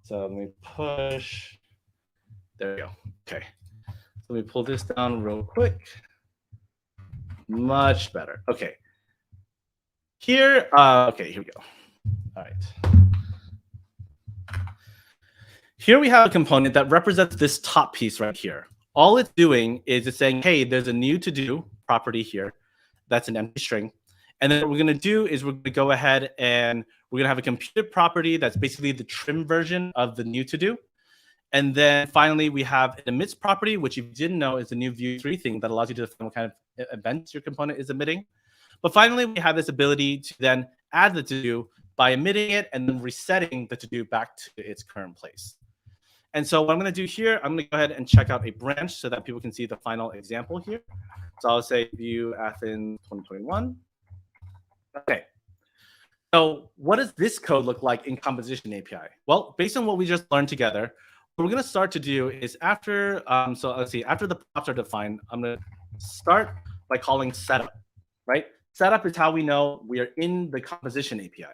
B: So let me push. There we go. Okay. So let me pull this down real quick. Much better. Okay. Here, okay, here we go. All right. Here we have a component that represents this top piece right here. All it's doing is it's saying, hey, there's a new to-do property here. That's an empty string. And then what we're going to do is we're going to go ahead and we're going to have a computed property that's basically the trim version of the new to-do. And then finally, we have an emits property, which if you didn't know is a new Vue 3 thing that allows you to define what kind of events your component is emitting. But finally, we have this ability to then add the to-do by emitting it and then resetting the to-do back to its current place. And so what I'm going to do here, I'm going to go ahead and check out a branch so that people can see the final example here. So I'll say Vue Athens 2021. Okay. So what does this code look like in composition API? Well, based on what we just learned together, what we're going to start to do is after, so let's see, after the props are defined, I'm going to start by calling setup, right? Setup is how we know we are in the composition API.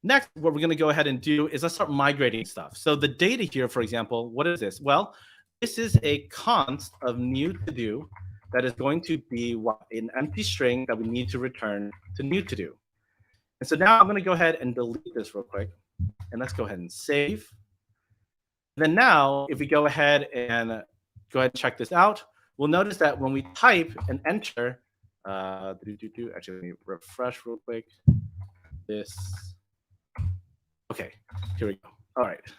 B: Next, what we're going to go ahead and do is let's start migrating stuff. So the data here, for example, what is this? Well, this is a const of new to do that is going to be what? An empty string that we need to return to new to do. And so now I'm going to go ahead and delete this real quick. And let's go ahead and save. Then now, if we go ahead and check this out, we'll notice that when we type and enter, actually, let me refresh real quick. Okay, here we go. All right. So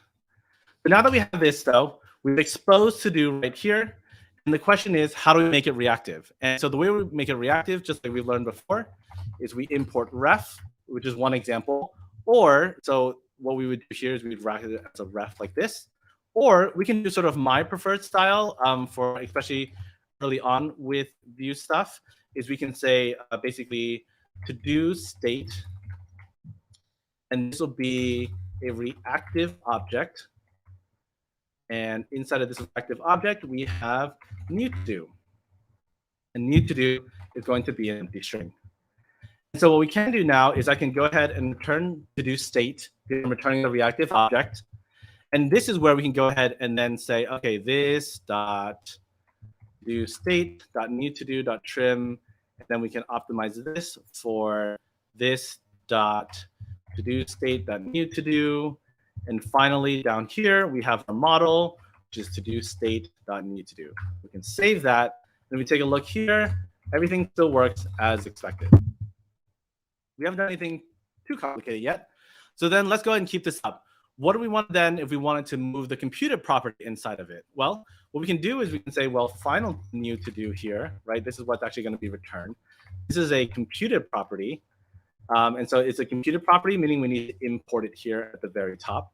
B: now that we have this, though, we've exposed to do right here. And the question is, how do we make it reactive? And so the way we make it reactive, just like we learned before, is we import ref, which is one example. Or, so what we would do here is we'd write it as a ref like this. Or we can do sort of my preferred style for especially early on with Vue stuff, is we can say basically to do state. And this will be a reactive object. And inside of this reactive object, we have new to do. And new to do is going to be an empty string. And so what we can do now is I can go ahead and return to do state. I'm returning the reactive object. And this is where we can go ahead and then say, okay, this dot do state dot new to do dot trim. And then we can optimize this for this dot to do state dot new to do. And finally, down here, we have our model, which is to do state dot new to do. We can save that. Then we take a look here. Everything still works as expected. We haven't done anything too complicated yet. So then let's go ahead and keep this up. What do we want then if we wanted to move the computed property inside of it? Well, what we can do is we can say, well, final new to do here, right? This is what's actually going to be returned. This is a computed property. And so it's a computed property, meaning we need to import it here at the very top.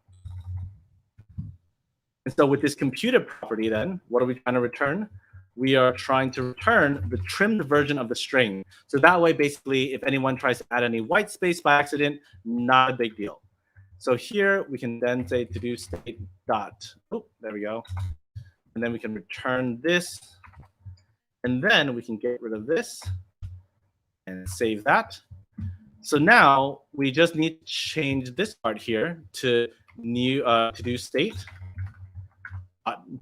B: And so with this computed property then, what are we trying to return? We are trying to return the trimmed version of the string. So that way, basically, if anyone tries to add any white space by accident, not a big deal. So here we can then say to do state dot, oh, there we go. And then we can return this. And then we can get rid of this and save that. So now we just need to change this part here to new to do state.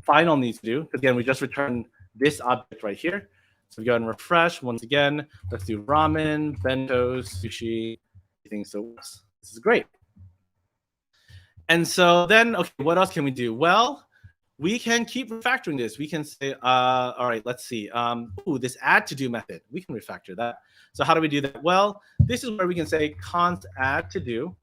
B: Final needs to do, because again, we just returned this object right here. So we go and refresh once again. Let's do ramen, bento, sushi, everything. So this is great. And so then, okay, what else can we do? Well, we can keep refactoring this. We can say, all right, let's see. Ooh, this add to do method, we can refactor that. So how do we do that? Well, this is where we can say const add to do.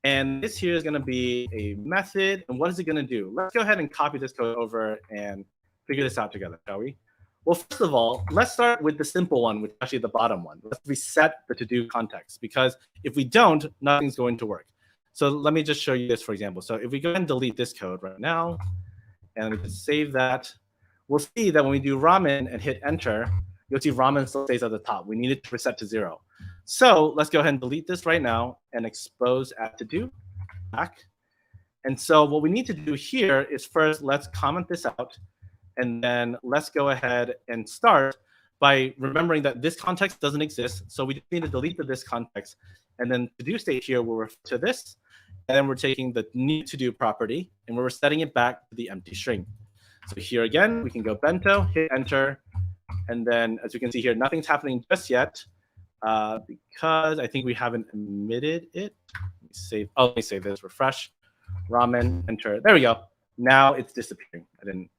B: And this here is going to be a method. And what is it going to do? Let's go ahead and copy this code over and figure this out together, shall we? Well, first of all, let's start with the simple one, which is actually the bottom one. Let's reset the to-do context, because if we don't, nothing's going to work. So let me just show you this, for example. So if we go ahead and delete this code right now, and we just save that, we'll see that when we do ramen and hit enter, you'll see ramen still stays at the top. We need it to reset to 0. So let's go ahead and delete this right now and expose add to do back. And so what we need to do here is first, let's comment this out. And then let's go ahead and start by remembering that this context doesn't exist. So we just need to delete the this context. And then to do state here, we'll refer to this. And then we're taking the need to do property and we're setting it back to the empty string. So here again, we can go bento, hit enter. And then as you can see here, nothing's happening just yet because I think we haven't emitted it. Let me save this, refresh. ramen, enter. There we go. Now it's disappearing. I didn't.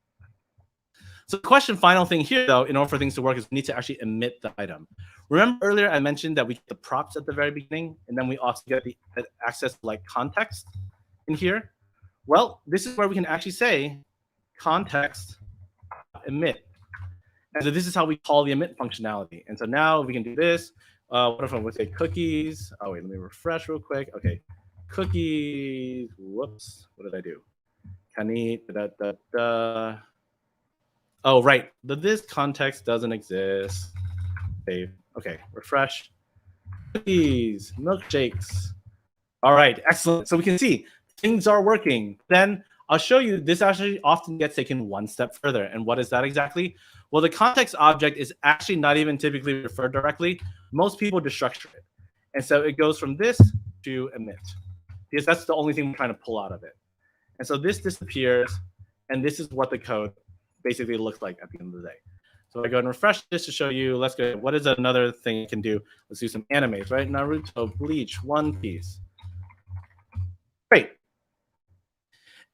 B: So the final thing here, though, in order for things to work, is we need to actually emit the item. Remember earlier I mentioned that we get the props at the very beginning, and then we also get the access to like context in here. Well, this is where we can actually say context emit. And so this is how we call the emit functionality. And so now we can do this. What if I would say cookies? Oh, wait, let me refresh real quick. Okay, cookies. Whoops, what did I do? Kani, Oh, right. This context doesn't exist. Save. Okay, refresh. Cookies, milkshakes. All right, excellent. So we can see things are working. Then I'll show you this actually often gets taken one step further. And what is that exactly? Well, the context object is actually not even typically referred directly. Most people destructure it. And so it goes from this to emit, because that's the only thing we're trying to pull out of it. And so this disappears, and this is what the code basically looks like at the end of the day. So I go and refresh this to show you. Let's go. What is another thing you can do? Let's do some animes, right? Naruto, Bleach, One Piece. Great.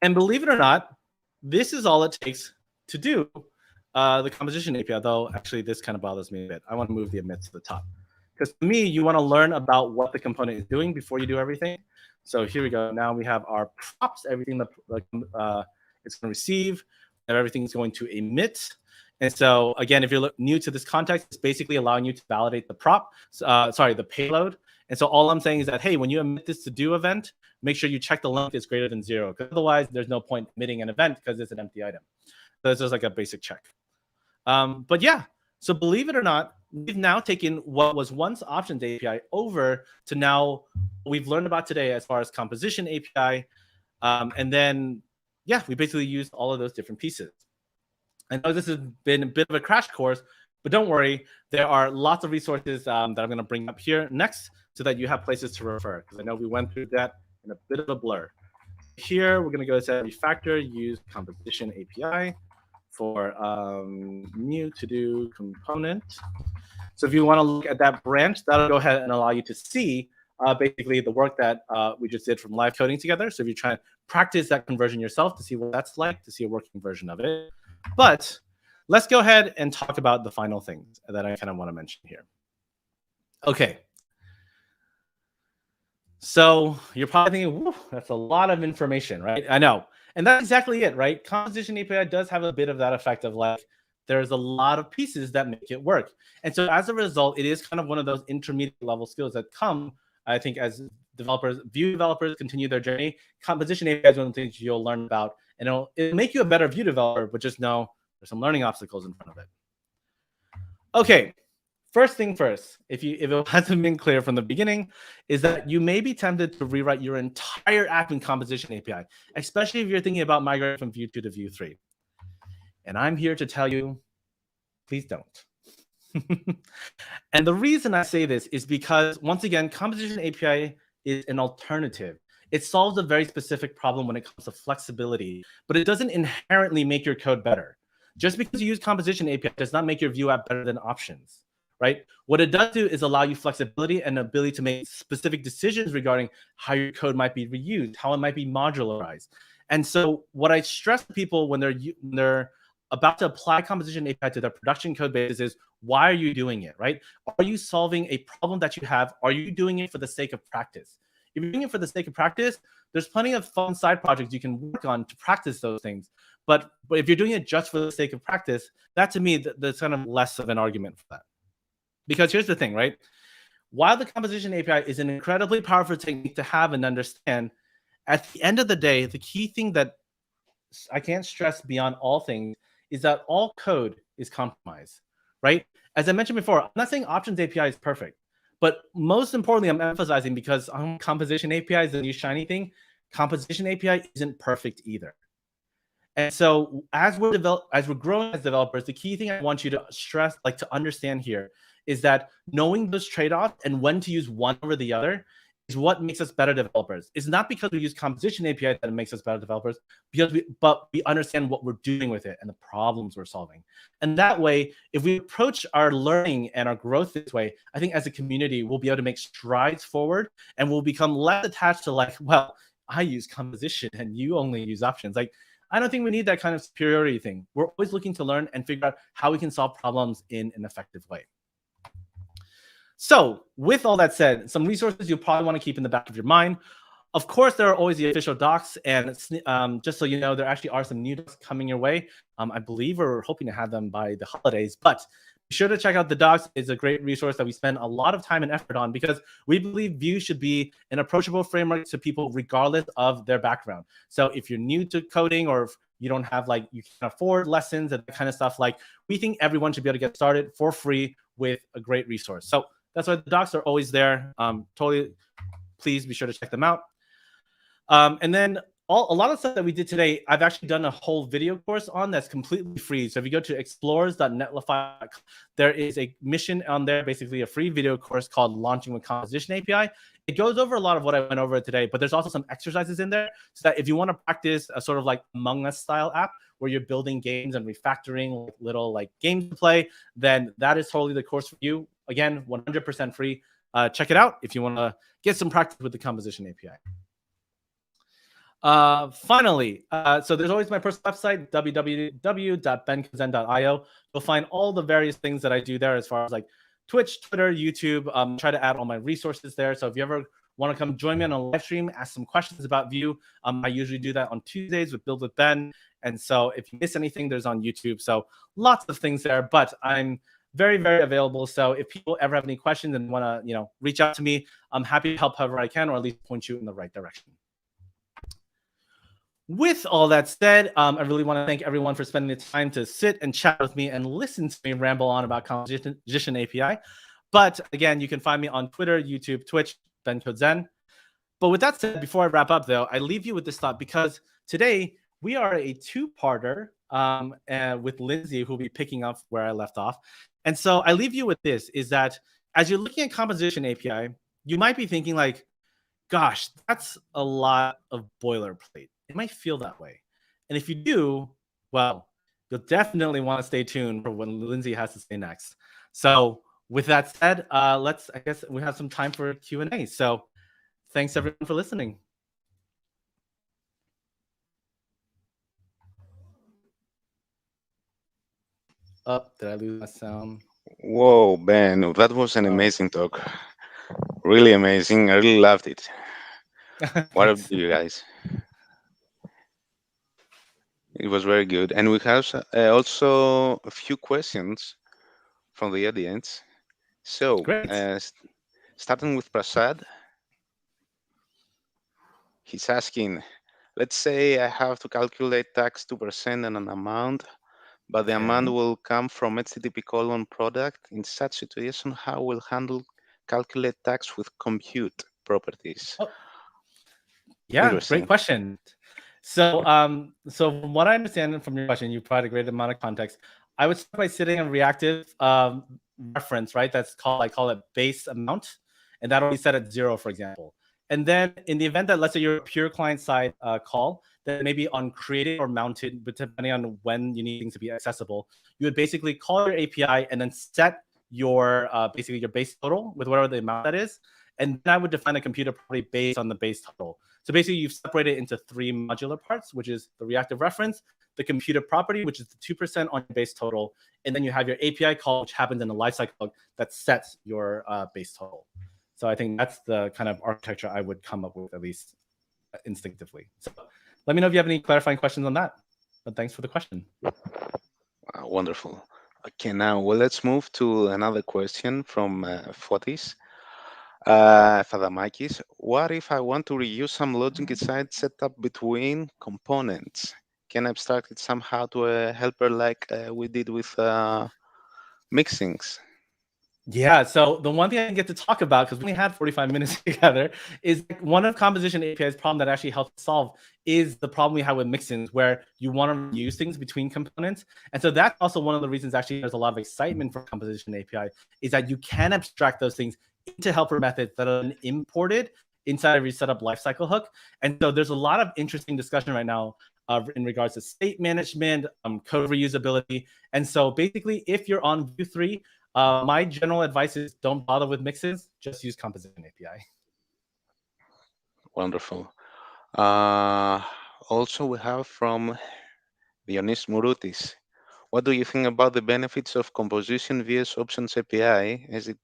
B: And believe it or not, this is all it takes to do the composition API, though actually this kind of bothers me a bit. I want to move the emit to the top. Because to me, you want to learn about what the component is doing before you do everything. So here we go. Now we have our props, everything that it's going to receive, and everything's going to emit. And so again, if you're new to this context, it's basically allowing you to validate the the payload. And so all I'm saying is that, hey, when you emit this to do event, make sure you check the length is greater than 0, because otherwise there's no point emitting an event because it's an empty item. So it's just like a basic check. But yeah, so believe it or not, we've now taken what was once options API over to now we've learned about today as far as composition API. And then, yeah, we basically used all of those different pieces. I know this has been a bit of a crash course, but don't worry, there are lots of resources that I'm going to bring up here next so that you have places to refer, because I know we went through that in a bit of a blur. Here, we're going to go to refactor, use composition API for new to-do component. So if you want to look at that branch, that'll go ahead and allow you to see basically the work that we just did from live coding together. So if you try to practice that conversion yourself to see what that's like, to see a working version of it. But let's go ahead and talk about the final things that I kind of want to mention here. Okay. So you're probably thinking, that's a lot of information, right? I know. And that's exactly it, right? Composition API does have a bit of that effect of like, there's a lot of pieces that make it work. And so as a result, it is kind of one of those intermediate level skills that come, I think, as developers, Vue developers continue their journey. Composition API is one of the things you'll learn about, and it'll make you a better Vue developer, but just know there's some learning obstacles in front of it. Okay, first thing first, if it hasn't been clear from the beginning, is that you may be tempted to rewrite your entire app in Composition API, especially if you're thinking about migrating from Vue 2 to Vue 3. And I'm here to tell you, please don't. And the reason I say this is because, once again, Composition API is an alternative. It solves a very specific problem when it comes to flexibility, but it doesn't inherently make your code better. Just because you use Composition API does not make your Vue app better than options, right? What it does do is allow you flexibility and ability to make specific decisions regarding how your code might be reused, how it might be modularized. And so what I stress to people when they're about to apply Composition API to their production code base is, why are you doing it, right? Are you solving a problem that you have? Are you doing it for the sake of practice? If you're doing it for the sake of practice, there's plenty of fun side projects you can work on to practice those things. But if you're doing it just for the sake of practice, that to me, that's kind of less of an argument for that. Because here's the thing, right? While the Composition API is an incredibly powerful technique to have and understand, at the end of the day, the key thing that I can't stress beyond all things is that all code is compromised, right? As I mentioned before, I'm not saying options API is perfect, but most importantly, I'm emphasizing, because Composition API is the new shiny thing, Composition API isn't perfect either. And so as we're growing as developers, the key thing I want you to stress, like to understand here, is that knowing those trade-offs and when to use one over the other is what makes us better developers. It's not because we use Composition API that it makes us better developers, but we understand what we're doing with it and the problems we're solving. And that way, if we approach our learning and our growth this way, I think as a community, we'll be able to make strides forward, and we'll become less attached to like, well, I use composition and you only use options. Like, I don't think we need that kind of superiority thing. We're always looking to learn and figure out how we can solve problems in an effective way. So with all that said, some resources you'll probably want to keep in the back of your mind. Of course, there are always the official docs, and just so you know, there actually are some new docs coming your way. I believe we're hoping to have them by the holidays, but be sure to check out the docs. It's a great resource that we spend a lot of time and effort on because we believe Vue should be an approachable framework to people regardless of their background. So if you're new to coding or if you don't have, like, you can afford lessons and that kind of stuff, like, we think everyone should be able to get started for free with a great resource. So that's why the docs are always there. Totally, please be sure to check them out. And then a lot of stuff that we did today, I've actually done a whole video course on that's completely free. So if you go to explorers.netlify.com, there is a mission on there, basically a free video course called Launching with Composition API. It goes over a lot of what I went over today, but there's also some exercises in there so that if you want to practice a sort of like Among Us style app where you're building games and refactoring like little like games to play, then that is totally the course for you. Again, 100% free. Check it out if you want to get some practice with the Composition API. Finally, so there's always my personal website, www.benkozen.io. You'll find all the various things that I do there as far as like Twitch, Twitter, YouTube. Try to add all my resources there. So if you ever want to come join me on a live stream, ask some questions about Vue, I usually do that on Tuesdays with Build with Ben. And so if you miss anything, there's on YouTube. So lots of things there, but I'm very, very available. So if people ever have any questions and want to, reach out to me, I'm happy to help however I can, or at least point you in the right direction. With all that said, I really want to thank everyone for spending the time to sit and chat with me and listen to me ramble on about Composition API. But again, you can find me on Twitter, YouTube, Twitch, benkozen. But with that said, before I wrap up, though, I leave you with this thought because today we are a two-parter with Lindsay, who will be picking up where I left off. And so I leave you with this, is that as you're looking at Composition API, you might be thinking like, gosh, that's a lot of boilerplate. It might feel that way. And if you do, well, you'll definitely want to stay tuned for what Lindsay has to say next. So with that said, I guess we have some time for Q&A. So thanks everyone for listening. Oh, did I lose my sound?
A: Whoa, Ben, that was an amazing talk. Really amazing. I really loved it. What up, you guys? It was very good. And we have also a few questions from the audience. So, starting with Prasad, he's asking, let's say I have to calculate tax 2% on an amount, but the amount will come from HTTP product. In such situation, how will handle calculate tax with compute properties?
B: Oh. Yeah, great question. So, so from what I understand from your question, you provide a great amount of context. I would start by setting a reactive reference, right? That's called, I call it base amount, and that'll be set at 0, for example. And then in the event that, let's say you're a pure client-side call, that may be on created or mounted, but depending on when you need things to be accessible, you would basically call your API and then set your basically your base total with whatever the amount that is. And then I would define a computer property based on the base total. So basically, you've separated it into 3 modular parts, which is the reactive reference, the computer property, which is the 2% on your base total, and then you have your API call, which happens in the lifecycle that sets your base total. So I think that's the kind of architecture I would come up with, at least instinctively. So let me know if you have any clarifying questions on that. But thanks for the question.
A: Wow, wonderful. Okay, now let's move to another question from Fotis. Fadamakis, what if I want to reuse some logic inside setup between components? Can I abstract it somehow to a helper like we did with mixings?
B: Yeah, so the one thing I didn't get to talk about, because we only had 45 minutes together, is one of Composition API's problem that actually helps solve is the problem we have with mixins, where you want to use things between components. And so that's also one of the reasons actually there's a lot of excitement for Composition API, is that you can abstract those things into helper methods that are imported inside of your setup lifecycle hook. And so there's a lot of interesting discussion right now in regards to state management, code reusability. And so basically, if you're on Vue 3, my general advice is don't bother with mixes, just use Composition API.
A: Wonderful. Also, we have from Dionis Mouroutis. What do you think about the benefits of composition vs options API as it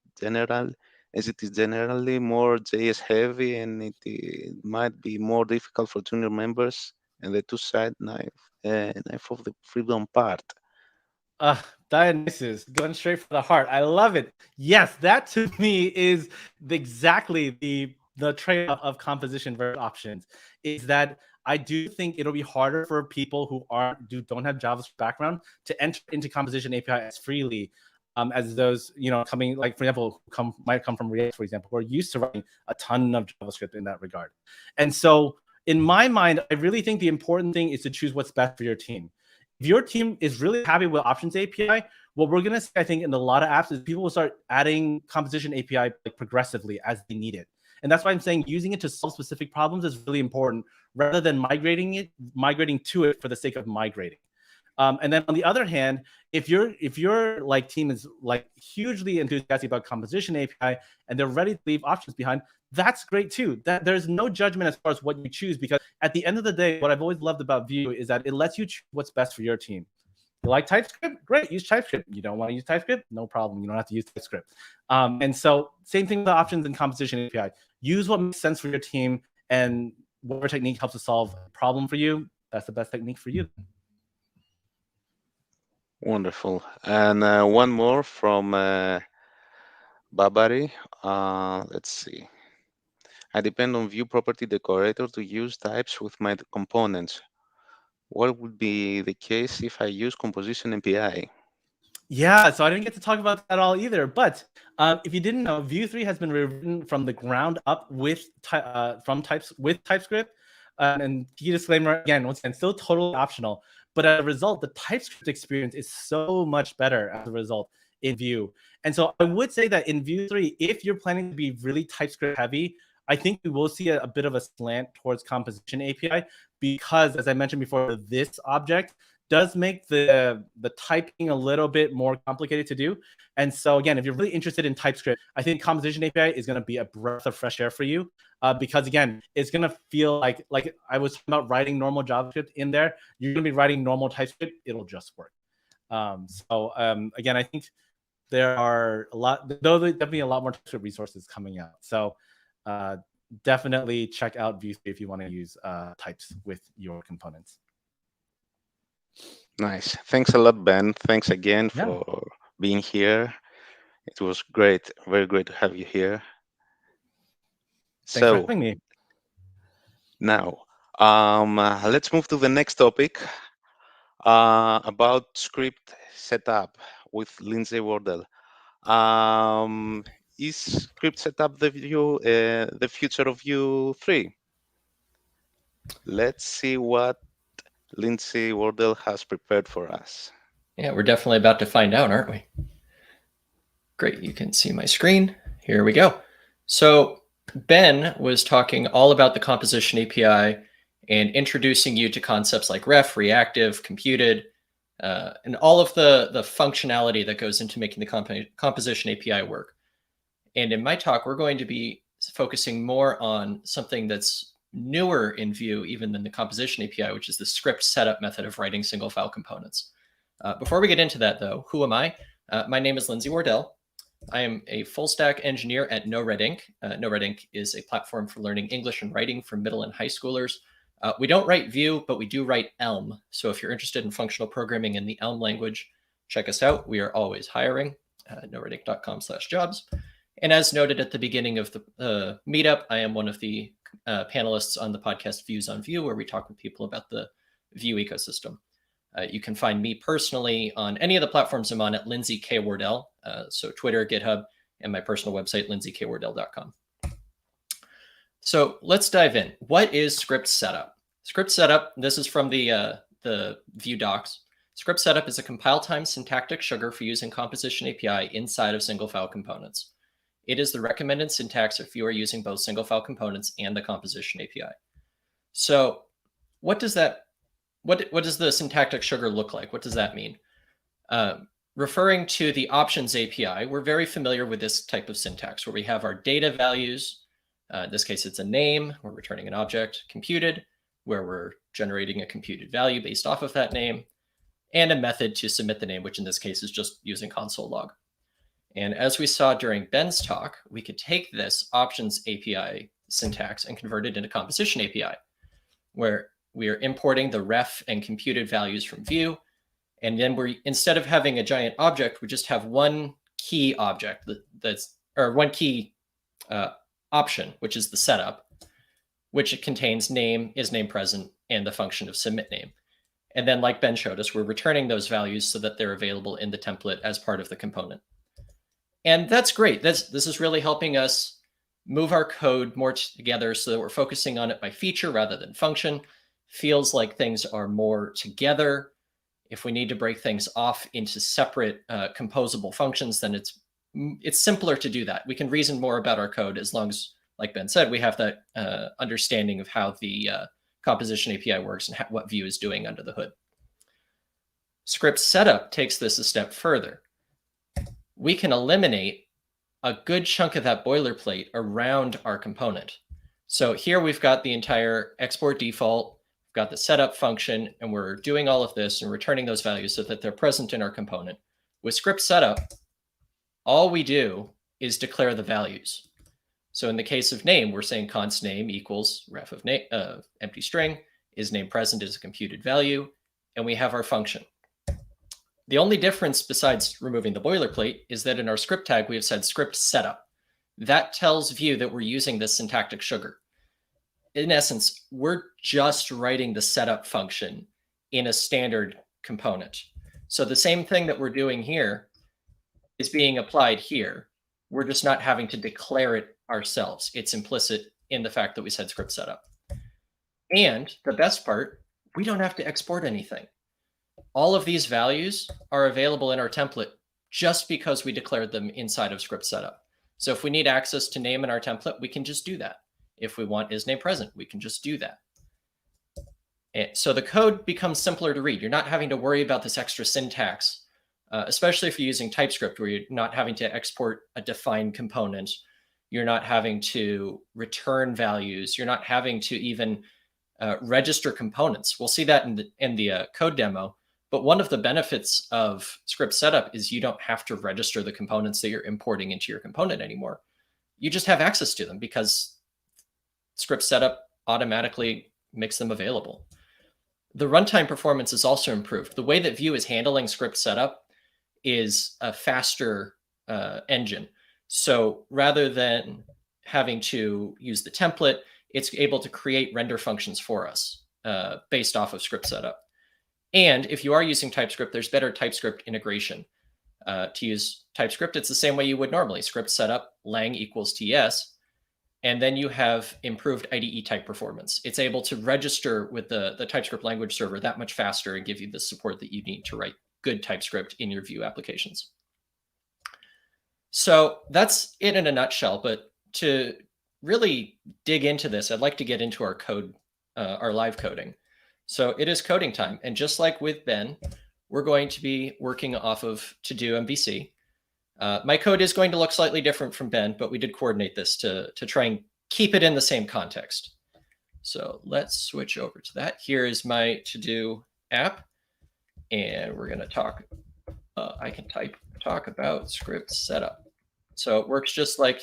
A: is generally more JS heavy and it might be more difficult for junior members and the two-side knife of the freedom part?
B: Dionysus, going straight for the heart. I love it. Yes, that to me is exactly the trade-off of composition versus options. Is that I do think it'll be harder for people who don't have JavaScript background to enter into composition API as freely as those coming, like for example, might come from React, for example, who are used to writing a ton of JavaScript in that regard. And so, in my mind, I really think the important thing is to choose what's best for your team. If your team is really happy with Options API, what we're going to see, I think, in a lot of apps is people will start adding composition API like progressively as they need it. And that's why I'm saying using it to solve specific problems is really important rather than migrating to it for the sake of migrating. And then on the other hand, if your like team is like hugely enthusiastic about composition API and they're ready to leave options behind, that's great too. That there's no judgment as far as what you choose, because at the end of the day, what I've always loved about Vue is that it lets you choose what's best for your team. You like TypeScript? Great, use TypeScript. You don't want to use TypeScript? No problem. You don't have to use TypeScript. And so same thing with the options and composition API. Use what makes sense for your team, and whatever technique helps to solve a problem for you, that's the best technique for you.
A: Wonderful. And one more from Babari. Let's see. I depend on Vue property decorator to use types with my components. What would be the case if I use composition API?
B: Yeah, so I didn't get to talk about that at all either. But if you didn't know, Vue 3 has been rewritten from the ground up with TypeScript. And key disclaimer again, once again, still totally optional. But as a result, the TypeScript experience is so much better as a result in Vue. And so I would say that in Vue 3, if you're planning to be really TypeScript heavy, I think we will see a bit of a slant towards composition API because, as I mentioned before, this object does make the typing a little bit more complicated to do. And so again, if you're really interested in TypeScript, I think composition API is going to be a breath of fresh air for you because again, it's going to feel like I was talking about writing normal JavaScript in there. You're going to be writing normal TypeScript. It'll just work. Again, I think there are definitely a lot more TypeScript resources coming out. So definitely check out Vue if you want to use types with your components.
A: Nice. Thanks a lot, Ben. Thanks again for being here. It was great. Very great to have you here.
B: Thanks for having me.
A: Now, let's move to the next topic about script setup with Lindsay Wardell. Is script setup the future of Vue 3? Let's see what Lindsay Wardell has prepared for us.
C: Yeah, we're definitely about to find out, aren't we? Great, you can see my screen. Here we go. So Ben was talking all about the composition API and introducing you to concepts like ref, reactive, computed, and all of the functionality that goes into making the composition API work. And in my talk, we're going to be focusing more on something that's newer in Vue even than the composition API, which is the script setup method of writing single file components. Before we get into that though, who am I? My name is Lindsay Wardell. I am a full stack engineer at NoRed Inc. NoRed Inc. is a platform for learning English and writing for middle and high schoolers. We don't write Vue, but we do write Elm. So if you're interested in functional programming in the Elm language, check us out. We are always hiring at noredinc.com/jobs. And as noted at the beginning of the meetup, I am one of the panelists on the podcast Views on Vue, where we talk with people about the Vue ecosystem. You can find me personally on any of the platforms I'm on at Lindsay K. Wardell. So Twitter, GitHub, and my personal website, lindsaykwardell.com. So let's dive in. What is script setup? Script setup, this is from the Vue docs. Script setup is a compile time syntactic sugar for using composition API inside of single file components. It is the recommended syntax if you are using both single file components and the composition API. So what does the syntactic sugar look like? What does that mean? Referring to the options API, we're very familiar with this type of syntax where we have our data values In this case, it's a name. We're returning an object. Computed, where we're generating a computed value based off of that name. And a method to submit the name, which in this case is just using console log. And as we saw during Ben's talk, we could take this options API syntax and convert it into composition API, where we are importing the ref and computed values from Vue. And then instead of having a giant object, we just have one key object or one key option, which is the setup, which contains name, is name present, and the function of submit name. And then, like Ben showed us, we're returning those values so that they're available in the template as part of the component. And that's great. This is really helping us move our code more together so that we're focusing on it by feature rather than function. Feels like things are more together. If we need to break things off into separate composable functions, then it's simpler to do that. We can reason more about our code as long as, like Ben said, we have that understanding of how the composition API works and what Vue is doing under the hood. Script setup takes this a step further. We can eliminate a good chunk of that boilerplate around our component. So here we've got the entire export default, we've got the setup function, and we're doing all of this and returning those values so that they're present in our component. With script setup, all we do is declare the values. So in the case of name, we're saying const name equals ref of name, empty string, is name present is a computed value, and we have our function. The only difference besides removing the boilerplate is that in our script tag, we have said script setup. That tells Vue that we're using this syntactic sugar. In essence, we're just writing the setup function in a standard component. So the same thing that we're doing here is being applied here. We're just not having to declare it ourselves. It's implicit in the fact that we said script setup. And the best part, we don't have to export anything. All of these values are available in our template just because we declared them inside of script setup. So if we need access to name in our template, we can just do that. If we want is name present, we can just do that. And so the code becomes simpler to read. You're not having to worry about this extra syntax, especially if you're using TypeScript, where you're not having to export a defined component. You're not having to return values. You're not having to even register components. We'll see that in the code demo. But one of the benefits of script setup is you don't have to register the components that you're importing into your component anymore. You just have access to them because script setup automatically makes them available. The runtime performance is also improved. The way that Vue is handling script setup is a faster engine. So rather than having to use the template, it's able to create render functions for us based off of script setup. And if you are using TypeScript, there's better TypeScript integration. To use TypeScript, it's the same way you would normally. Script setup, lang equals TS, and then you have improved IDE type performance. It's able to register with the TypeScript language server that much faster and give you the support that you need to write good TypeScript in your Vue applications. So that's it in a nutshell. But to really dig into this, I'd like to get into our code, our live coding. So it is coding time. And just like with Ben, we're going to be working off of Todo MVC. My code is going to look slightly different from Ben, but we did coordinate this to try and keep it in the same context. So let's switch over to that. Here is my to-do app. And we're going to talk, I can talk about script setup. So it works just like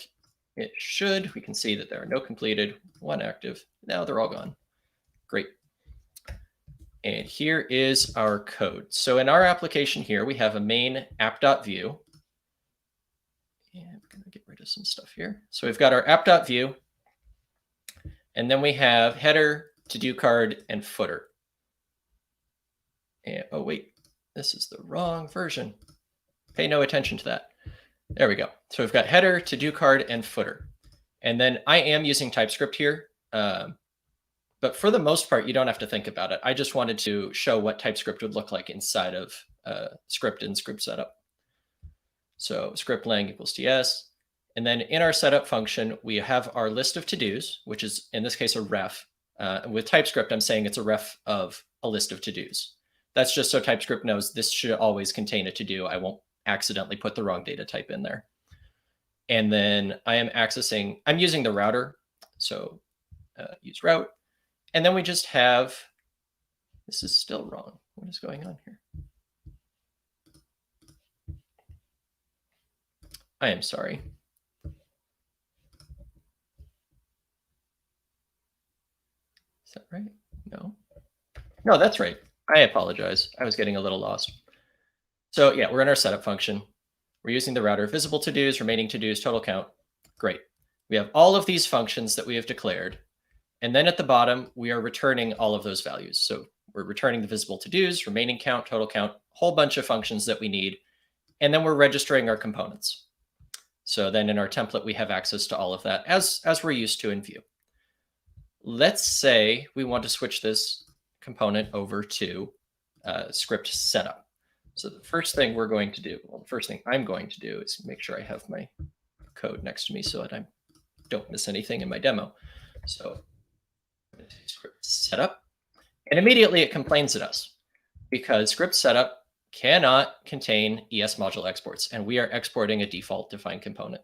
C: it should. We can see that there are no completed, one active. Now they're all gone. Great. And here is our code. So in our application here, we have a main app.vue. And we're going to get rid of some stuff here. So we've got our app.vue. And then we have header, to-do card, and footer. And, oh, wait, this is the wrong version. Pay no attention to that. There we go. So we've got header, to-do card, and footer. And then I am using TypeScript here. But for the most part, you don't have to think about it. I just wanted to show what TypeScript would look like inside of script and script setup. So script lang equals TS. And then in our setup function, we have our list of to-dos, which is in this case a ref. With TypeScript, I'm saying it's a ref of a list of to-dos. That's just so TypeScript knows this should always contain a to-do. I won't accidentally put the wrong data type in there. And then I'm using the router So use route. And then we just have, this is still wrong. What is going on here? I am sorry. Is that right? No. No, that's right. I apologize. I was getting a little lost. So yeah, we're in our setup function. We're using the router, visible to-dos, remaining to-dos, total count. Great. We have all of these functions that we have declared. And then at the bottom, we are returning all of those values. So we're returning the visible to-dos, remaining count, total count, whole bunch of functions that we need. And then we're registering our components. So then in our template, we have access to all of that as we're used to in Vue. Let's say we want to switch this component over to script setup. So the first thing we're going to do, well, the first thing I'm going to do is make sure I have my code next to me so that I don't miss anything in my demo. So script setup, and immediately it complains at us because script setup cannot contain ES module exports, and we are exporting a default defined component.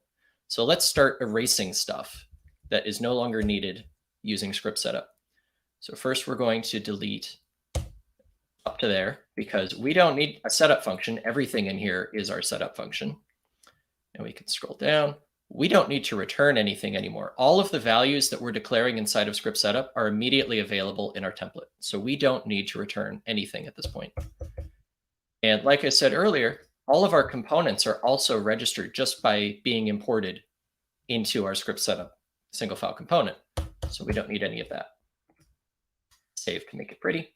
C: So let's start erasing stuff that is no longer needed using script setup. So first we're going to delete up to there because we don't need a setup function. Everything in here is our setup function. And we can scroll down. We don't need to return anything anymore. All of the values that we're declaring inside of script setup are immediately available in our template. So we don't need to return anything at this point. And like I said earlier, all of our components are also registered just by being imported into our script setup single file component. So we don't need any of that. Save to make it pretty.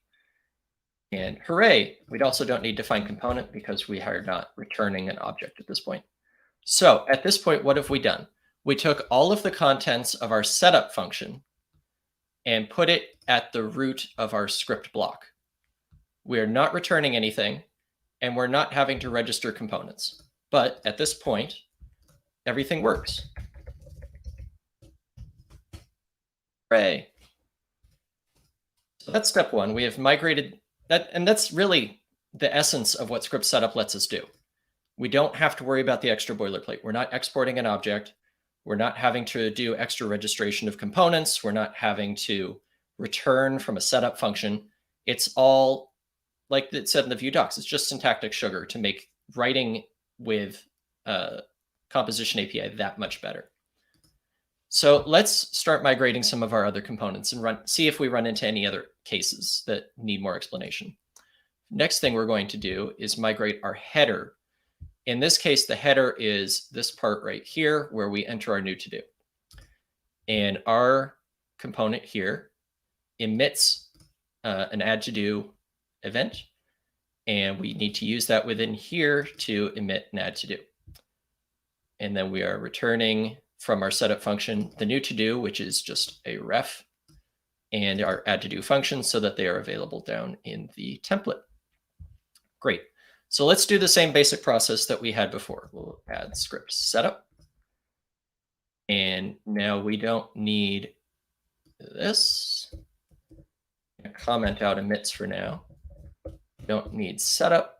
C: And hooray, we also don't need define component because we are not returning an object at this point. So at this point, what have we done? We took all of the contents of our setup function and put it at the root of our script block. We are not returning anything, and we're not having to register components. But at this point, everything works. Hooray. So that's step one. We have migrated that, and that's really the essence of what script setup lets us do. We don't have to worry about the extra boilerplate. We're not exporting an object. We're not having to do extra registration of components. We're not having to return from a setup function. It's all, like it said in the Vue docs, it's just syntactic sugar to make writing with composition API that much better. So let's start migrating some of our other components and see if we run into any other cases that need more explanation. Next thing we're going to do is migrate our header. In this case, the header is this part right here where we enter our new to-do. And our component here emits an add to-do event. And we need to use that within here to emit an add to-do. And then we are returning from our setup function the new to-do, which is just a ref, and our add to-do functions so that they are available down in the template. Great. So let's do the same basic process that we had before. We'll add script setup. And now we don't need this. Comment out emits for now. We don't need setup.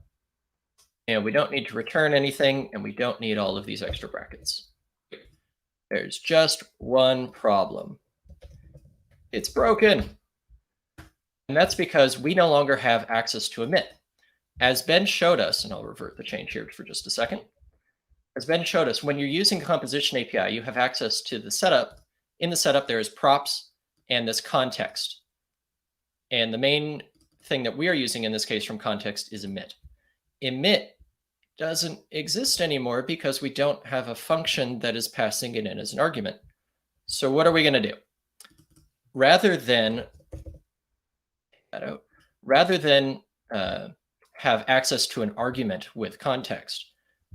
C: And we don't need to return anything. And we don't need all of these extra brackets. There's just one problem. It's broken. And that's because we no longer have access to emit. As Ben showed us, and I'll revert the change here for just a second. As Ben showed us, when you're using composition API, you have access to the setup. In the setup, there is props and this context. And the main thing that we are using in this case from context is emit. Emit doesn't exist anymore because we don't have a function that is passing it in as an argument. So what are we going to do? Rather than have access to an argument with context,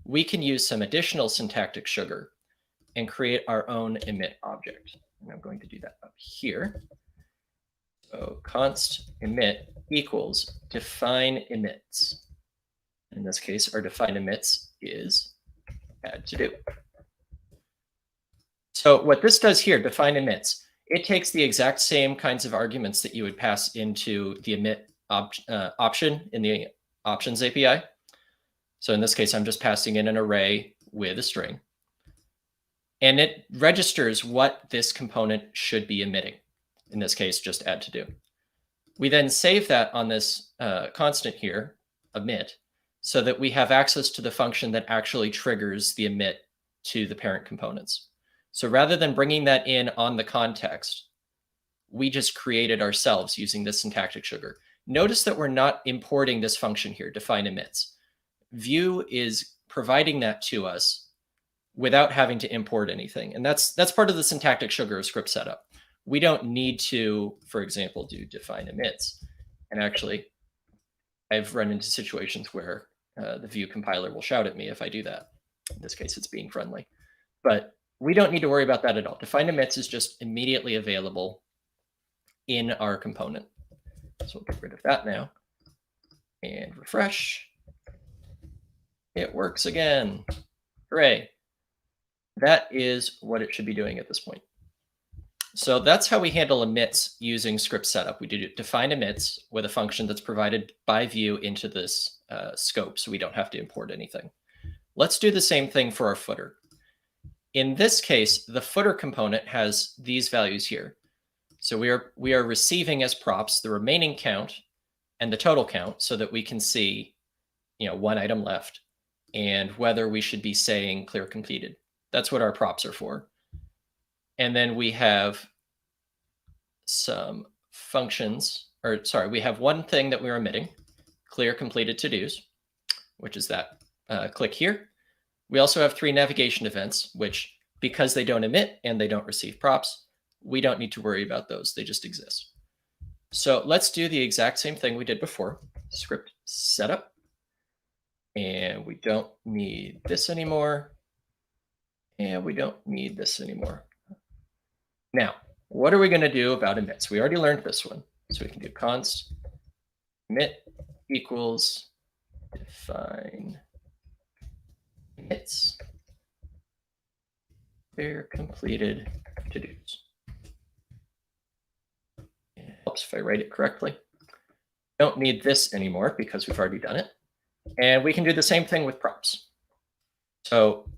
C: we can use some additional syntactic sugar and create our own emit object. And I'm going to do that up here. So const emit equals define emits. In this case, our define emits is add to do. So what this does here, define emits, it takes the exact same kinds of arguments that you would pass into the emit option in the options API. So in this case, I'm just passing in an array with a string. And it registers what this component should be emitting. In this case, just add to do. We then save that on this constant here, emit, so that we have access to the function that actually triggers the emit to the parent components. So rather than bringing that in on the context, we just create it ourselves using this syntactic sugar. Notice that we're not importing this function here, define emits. Vue is providing that to us without having to import anything. And that's part of the syntactic sugar of script setup. We don't need to, for example, do define emits. And actually, I've run into situations where the Vue compiler will shout at me if I do that. In this case, it's being friendly. But we don't need to worry about that at all. Define emits is just immediately available in our component. So we'll get rid of that now and refresh. It works again. Hooray. That is what it should be doing at this point. So that's how we handle emits using script setup. We do define emits with a function that's provided by Vue into this scope, so we don't have to import anything. Let's do the same thing for our footer. In this case, the footer component has these values here. So we are receiving as props the remaining count and the total count so that we can see, one item left and whether we should be saying clear completed. That's what our props are for. And then we have some functions, or sorry, we have one thing that we're emitting, clear completed to-dos, which is that click here. We also have 3 navigation events, which because they don't emit and they don't receive props, we don't need to worry about those. They just exist. So let's do the exact same thing we did before, script setup. And we don't need this anymore. And we don't need this anymore. Now, what are we going to do about emits? We already learned this one. So we can do const emit equals define emits. They're completed to-dos. It helps if I write it correctly. Don't need this anymore because we've already done it. And we can do the same thing with props. So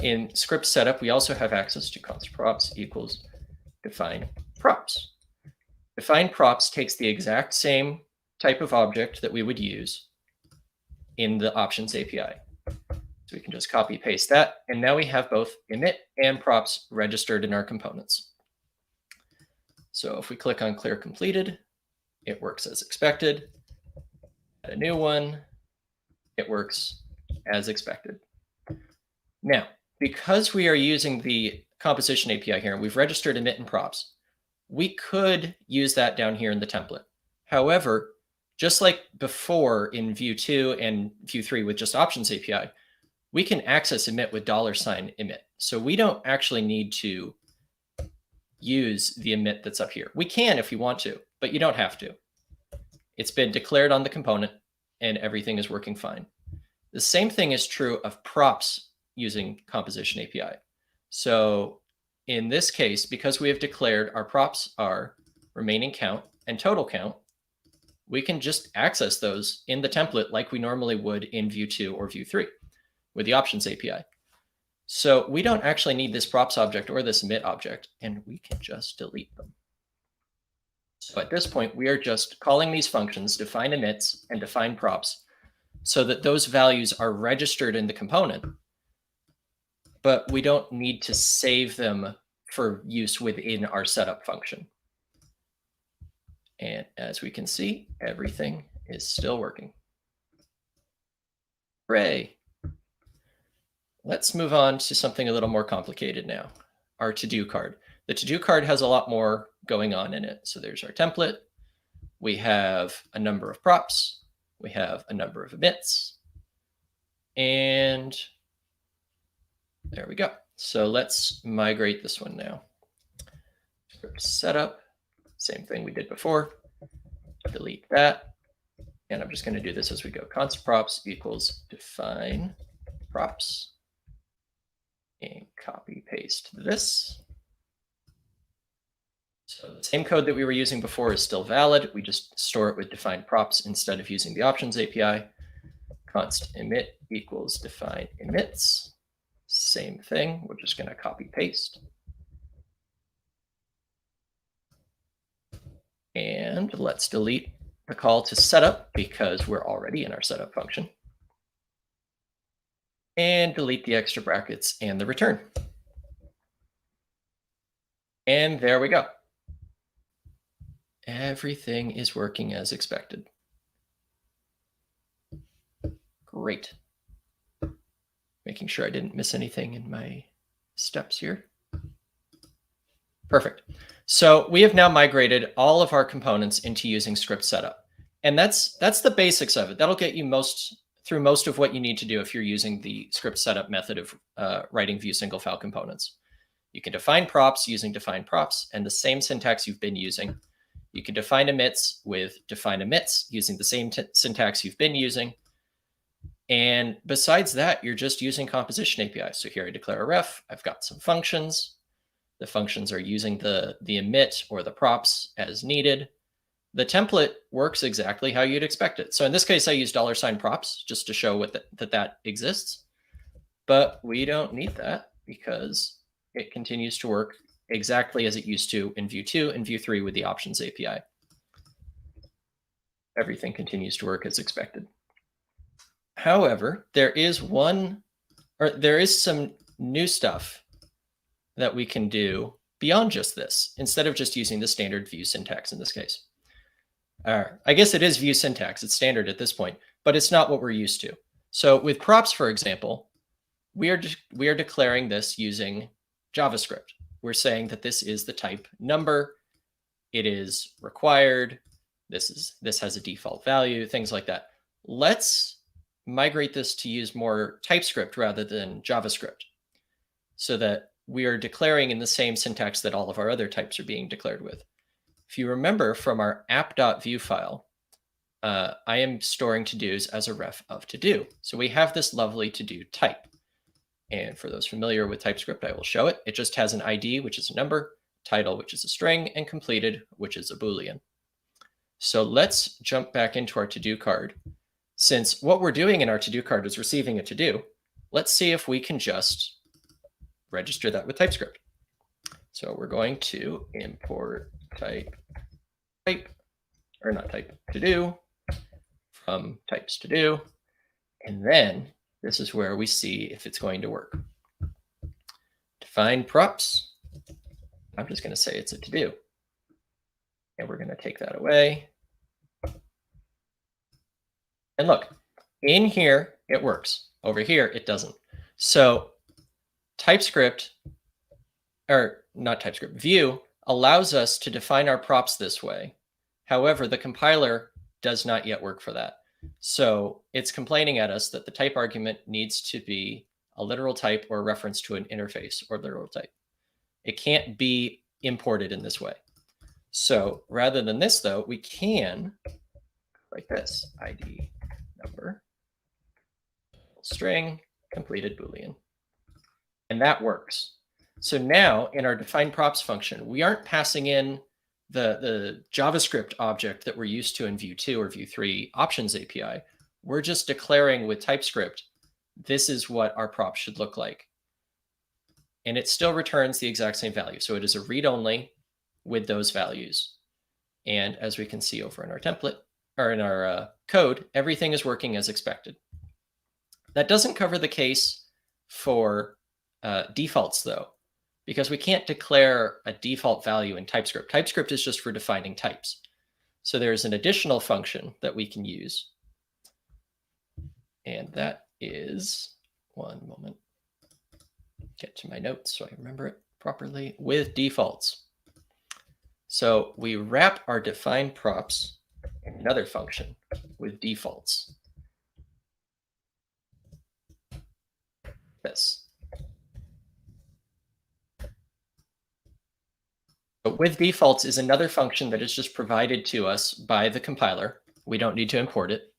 C: in script setup, we also have access to const props equals define props. Define props takes the exact same type of object that we would use in the options API. So we can just copy paste that. And now we have both emit and props registered in our components. So if we click on clear completed, it works as expected. Add a new one, it works as expected. Now, because we are using the composition API here, and we've registered emit and props, we could use that down here in the template. However, just like before in Vue 2 and Vue 3 with just options API, we can access emit with $emit. So we don't actually need to use the emit that's up here. We can if you want to, but you don't have to. It's been declared on the component and everything is working fine. The same thing is true of props using composition API. So in this case, because we have declared our props are remaining count and total count, we can just access those in the template like we normally would in Vue 2 or Vue 3 with the options API. So we don't actually need this props object or this emit object, and we can just delete them. So at this point, we are just calling these functions define emits and define props so that those values are registered in the component, but we don't need to save them for use within our setup function. And as we can see, everything is still working. Hooray. Let's move on to something a little more complicated now, our to-do card. The to-do card has a lot more going on in it. So there's our template. We have a number of props. We have a number of emits. And there we go. So let's migrate this one now. Script setup, same thing we did before. Delete that. And I'm just going to do this as we go. Const props equals define props. And copy paste this. So the same code that we were using before is still valid. We just store it with define props instead of using the options API. Const emit equals define emits. same thing. We're just going to copy paste. And let's delete the call to setup because we're already in our setup function. And delete the extra brackets and the return. And there we go. Everything is working as expected. Great. Making sure I didn't miss anything in my steps here. Perfect. So we have now migrated all of our components into using script setup. And that's the basics of it. That'll get you through most of what you need to do if you're using the script setup method of writing Vue single file components. You can define props using define props and the same syntax you've been using. You can define emits with define emits using the same syntax you've been using. And besides that, you're just using composition API. So here I declare a ref. I've got some functions. The functions are using the emit or the props as needed. The template works exactly how you'd expect it. So in this case, I use $props just to show that exists. But we don't need that because it continues to work exactly as it used to in Vue 2 and Vue 3 with the options API. Everything continues to work as expected. However, there is some new stuff that we can do beyond just this, instead of just using the standard Vue syntax in this case. I guess it is Vue syntax. It's standard at this point, but it's not what we're used to. So with props, for example, we are declaring this using JavaScript. We're saying that this is the type number. It is required. This has a default value, things like that. Let's migrate this to use more TypeScript rather than JavaScript so that we are declaring in the same syntax that all of our other types are being declared with. If you remember from our app.vue file, I am storing to-dos as a ref of to-do. So we have this lovely to-do type. And for those familiar with TypeScript, I will show it. It just has an ID, which is a number, title, which is a string, and completed, which is a Boolean. So let's jump back into our to-do card. Since what we're doing in our to-do card is receiving a to-do, let's see if we can just register that with TypeScript. So we're going to import to-do from types to-do. And then this is where we see if it's going to work. Define props. I'm just going to say it's a to-do. And we're going to take that away. And look, in here, it works. Over here, it doesn't. So Vue allows us to define our props this way. However, the compiler does not yet work for that. So it's complaining at us that the type argument needs to be a literal type or a reference to an interface or literal type. It can't be imported in this way. So rather than this, though, we can, like this, ID number, string, completed Boolean. And that works. So now in our define props function, we aren't passing in the JavaScript object that we're used to in Vue 2 or Vue 3 options API. We're just declaring with TypeScript, this is what our prop should look like. And it still returns the exact same value. So it is a read-only with those values. And as we can see over in our template, or in our code, everything is working as expected. That doesn't cover the case for defaults, though, because we can't declare a default value in TypeScript. TypeScript is just for defining types. So there's an additional function that we can use. And that is, one moment, get to my notes so I remember it properly, with defaults. So we wrap our define props in another function with defaults. This. But with defaults is another function that is just provided to us by the compiler. We don't need to import it.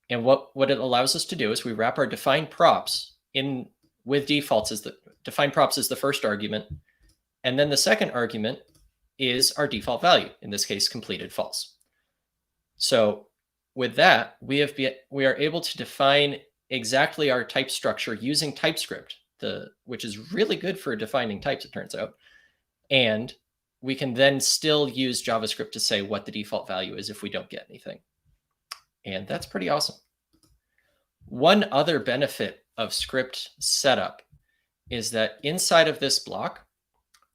C: And what it allows us to do is we wrap our define props in with defaults as the define props is the first argument. And then the second argument is our default value, in this case, completed false. So with that, we are able to define exactly our type structure using TypeScript which is really good for defining types, it turns out. And we can then still use JavaScript to say what the default value is if we don't get anything. And that's pretty awesome. One other benefit of script setup is that inside of this block,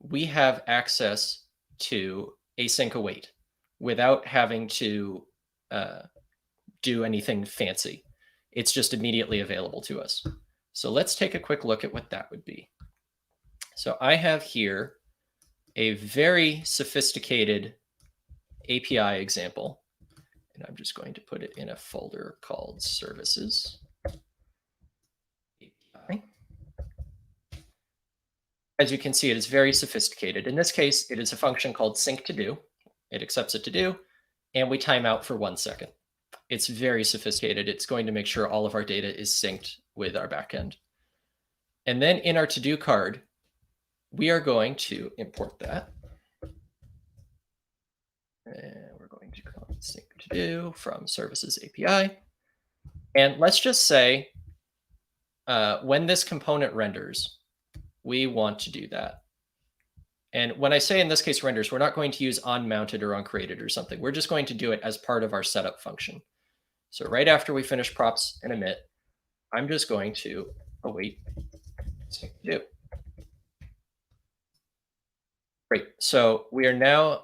C: we have access to async await without having to do anything fancy. It's just immediately available to us. So let's take a quick look at what that would be. So I have here a very sophisticated API example, and I'm just going to put it in a folder called services API. As you can see, it is very sophisticated. In this case, it is a function called sync to do. It accepts a to do, and we time out for 1 second. It's very sophisticated. It's going to make sure all of our data is synced with our backend. And then in our to-do card, we are going to import that. And we're going to call it sync to do from services API. And let's just say when this component renders, we want to do that. And when I say in this case renders, we're not going to use onMounted or onCreated or something. We're just going to do it as part of our setup function. So right after we finish props and emit, I'm just going to await sync to do. Great. So we are now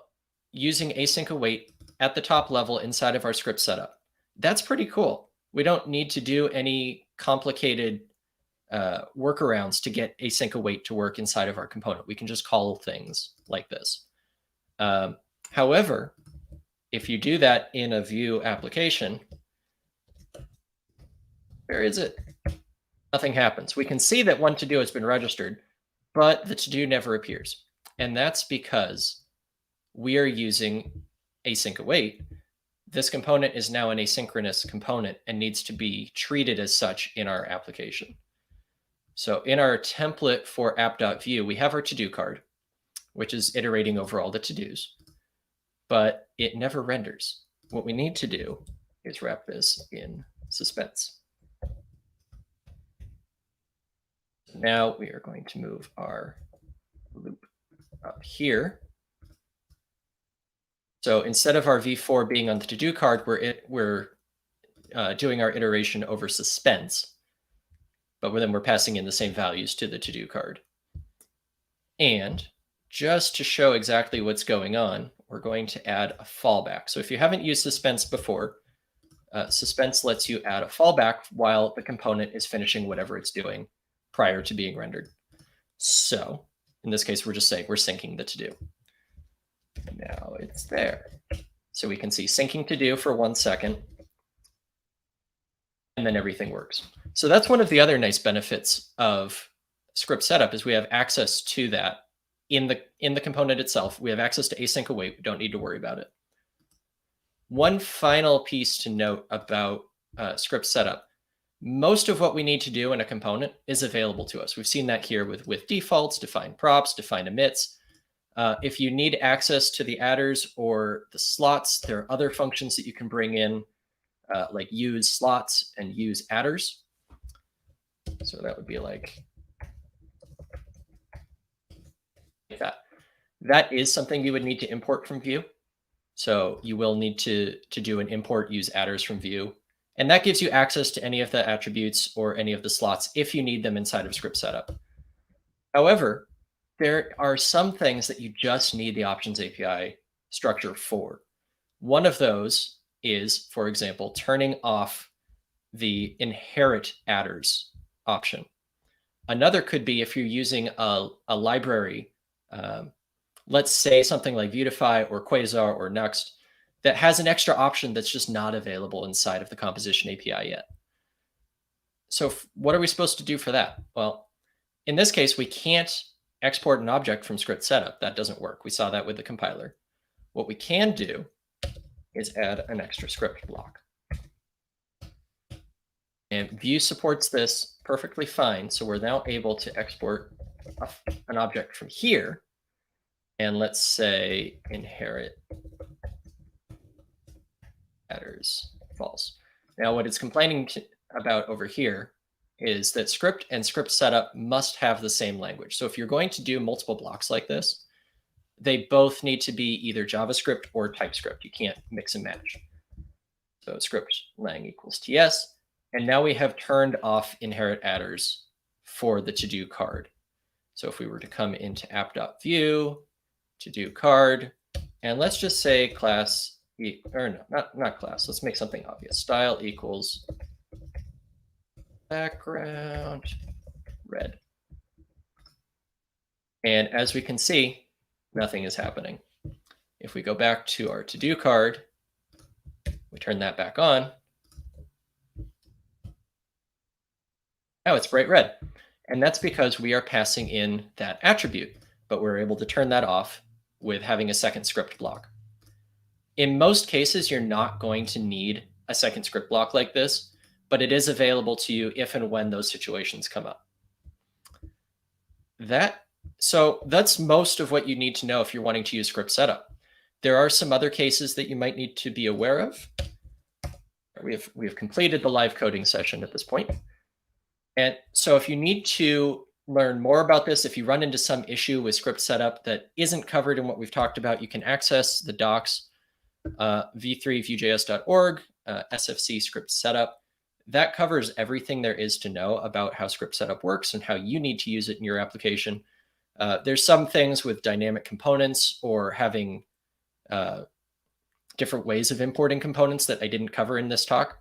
C: using async await at the top level inside of our script setup. That's pretty cool. We don't need to do any complicated workarounds to get async await to work inside of our component. We can just call things like this. However, if you do that in a Vue application, where is it? Nothing happens. We can see that one to-do has been registered, but the to-do never appears. And that's because we are using async await. This component is now an asynchronous component and needs to be treated as such in our application. So in our template for app.vue, we have our to-do card, which is iterating over all the to-dos, but it never renders. What we need to do is wrap this in suspense. Now we are going to move our loop up here. So instead of our v4 being on the to-do card, we're doing our iteration over suspense. But then we're passing in the same values to the to-do card. And just to show exactly what's going on, we're going to add a fallback. So if you haven't used suspense before, suspense lets you add a fallback while the component is finishing whatever it's doing prior to being rendered. So in this case, we're just saying we're syncing the to-do. Now it's there. So we can see syncing to-do for 1 second, and then everything works. So that's one of the other nice benefits of script setup is we have access to that in the component itself. We have access to async await. We don't need to worry about it. One final piece to note about script setup. Most of what we need to do in a component is available to us. We've seen that here with defaults, define props, define emits. If you need access to the adders or the slots, there are other functions that you can bring in, like use slots and use adders. So that would be like that. That is something you would need to import from Vue. So you will need to do an import use adders from Vue. And that gives you access to any of the attributes or any of the slots if you need them inside of script setup. However, there are some things that you just need the options API structure for. One of those is, for example, turning off the inherit adders option. Another could be if you're using a library, let's say something like Vuetify or Quasar or Nuxt, that has an extra option that's just not available inside of the composition API yet. So what are we supposed to do for that? Well, in this case, we can't export an object from script setup. That doesn't work. We saw that with the compiler. What we can do is add an extra script block. And Vue supports this perfectly fine. So we're now able to export an object from here. And let's say inherit adders false. Now what it's complaining about over here is that script and script setup must have the same language. So if you're going to do multiple blocks like this, they both need to be either JavaScript or TypeScript. You can't mix and match. So script lang equals TS. And now we have turned off inherit adders for the to-do card. So if we were to come into app.view, to-do card, and let's just say class, or no, not class, let's make something obvious. Style equals background red. And as we can see, nothing is happening. If we go back to our to-do card, we turn that back on. Now it's bright red. And that's because we are passing in that attribute, but we're able to turn that off with having a second script block. In most cases, you're not going to need a second script block like this, but it is available to you if and when those situations come up. So that's most of what you need to know if you're wanting to use script setup. There are some other cases that you might need to be aware of. We have completed the live coding session at this point. And so if you need to learn more about this, if you run into some issue with script setup that isn't covered in what we've talked about, you can access the docs, v3vujs.org, SFC script setup. That covers everything there is to know about how script setup works and how you need to use it in your application. There's some things with dynamic components or having different ways of importing components that I didn't cover in this talk,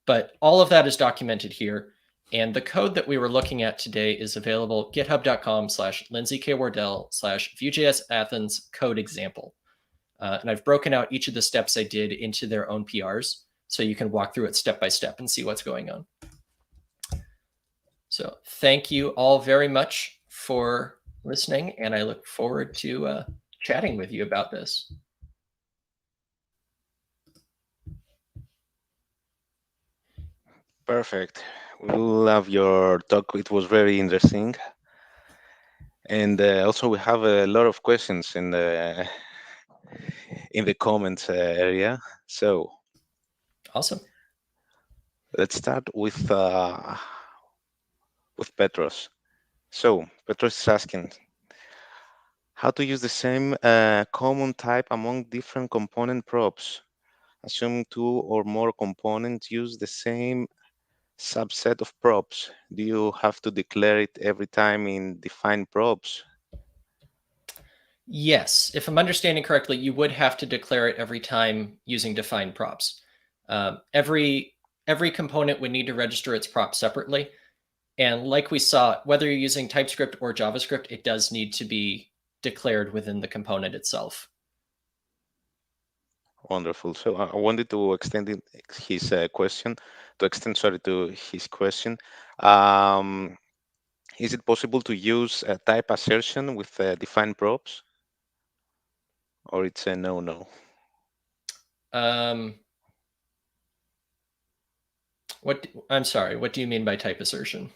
C: but all of that is documented here. And the code that we were looking at today is available github.com/LindsayKWardell/VueJS Athens code example. And I've broken out each of the steps I did into their own PRs, so you can walk through it step by step and see what's going on. So thank you all very much for listening, and I look forward to chatting with you about this.
A: Perfect. We love your talk. It was very interesting. And also we have a lot of questions in the comments area. So
C: awesome.
A: Let's start with Petros. So Petros is asking how to use the same common type among different component props. Assuming two or more components use the same subset of props, do you have to declare it every time in define props?
C: Yes, if I'm understanding correctly, you would have to declare it every time using define props. Every component would need to register its prop separately. And like we saw, whether you're using TypeScript or JavaScript, it does need to be declared within the component itself.
A: Wonderful. So I wanted to extend his question, to his question. Is it possible to use a type assertion with defined props? Or it's a no-no?
C: I'm sorry, what do you mean by type assertion?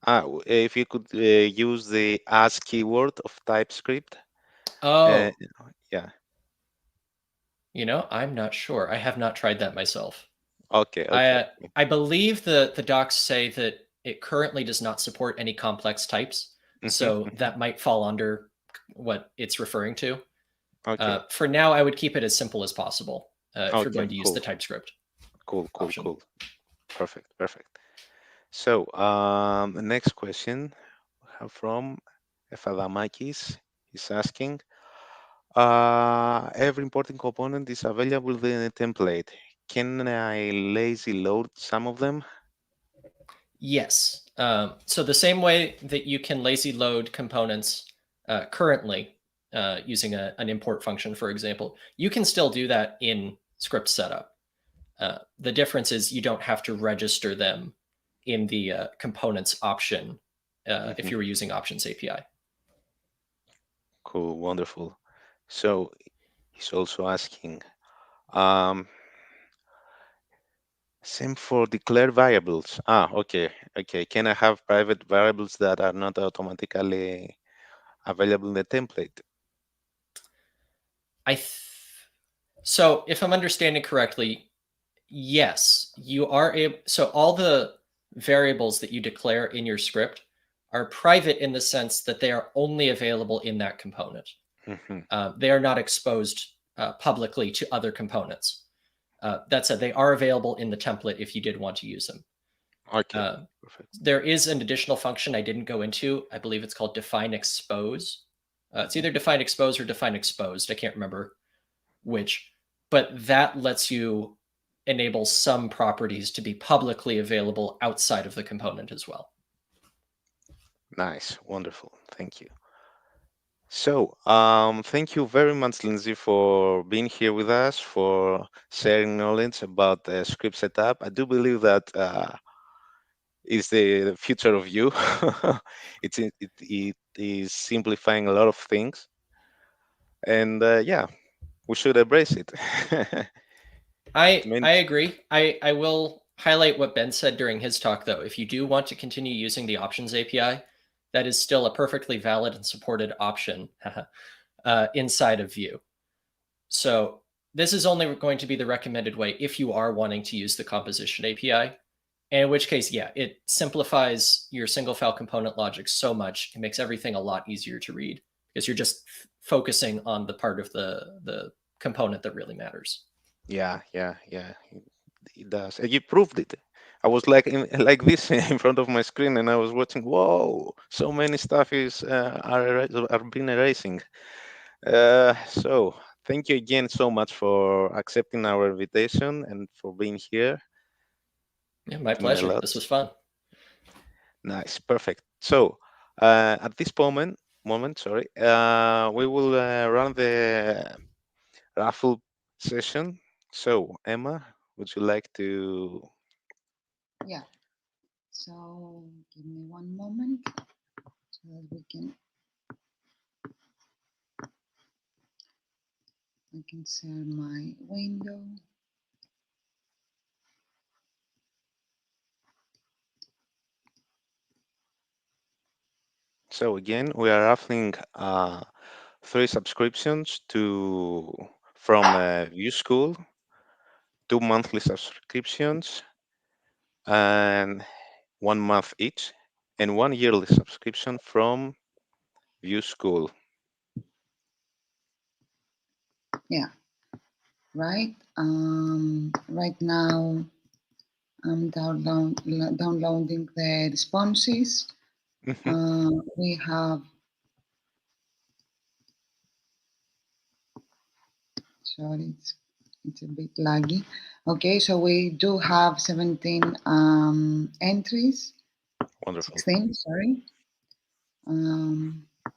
A: If you could use the as keyword of TypeScript.
C: Oh.
A: Yeah.
C: You know, I'm not sure. I have not tried that myself.
A: Okay.
C: I believe the docs say that it currently does not support any complex types. So that might fall under what it's referring to.
A: Okay.
C: For now, I would keep it as simple as possible if you're going to use the TypeScript.
A: Cool. Perfect. So the next question we have from Efadamakis. He's asking, every importing component is available in a template. Can I lazy load some of them?
C: Yes. So the same way that you can lazy load components currently using an import function, for example, you can still do that in script setup. The difference is you don't have to register them in the components option if you were using Options API.
A: Cool, wonderful. So he's also asking, same for declare variables. Okay. Can I have private variables that are not automatically available in the template?
C: So if I'm understanding correctly, yes, you are able. So all the variables that you declare in your script are private in the sense that they are only available in that component. They are not exposed publicly to other components. That said, they are available in the template if you did want to use them.
A: Okay, perfect.
C: There is an additional function I didn't go into. I believe it's called define expose. It's either define expose or define exposed. I can't remember which, but that lets you enable some properties to be publicly available outside of the component as well.
A: Nice, wonderful. Thank you. So, thank you very much, Lindsay, for being here with us, for sharing knowledge about the script setup. I do believe that is the future of you. It is simplifying a lot of things, and yeah, we should embrace it.
C: I agree. I will highlight what Ben said during his talk, though. If you do want to continue using the options API, that is still a perfectly valid and supported option inside of Vue. So this is only going to be the recommended way if you are wanting to use the composition API, in which case, yeah, it simplifies your single file component logic so much. It makes everything a lot easier to read because you're just focusing on the part of the component that really matters.
A: Yeah, it does. And you proved it. I was like this in front of my screen, and I was watching. Whoa, so many stuff is are being erasing. So thank you again so much for accepting our invitation and for being here.
C: Yeah, my
A: It means a
C: pleasure.
A: lot.
C: This was fun.
A: Nice, perfect. So at this moment, sorry, we will run the raffle session. So Emma, would you like to?
E: Yeah. So give me one moment so that I can share my window.
A: So again, we are raffling 3 subscriptions from Vue School, 2 monthly subscriptions, and 1 month each, and 1 yearly subscription from Vue School.
E: Yeah. Right. Right now, I'm downloading the responses. We have. Sorry, it's a bit laggy. Okay, so we do have 17 entries.
A: Wonderful.
E: 16, sorry.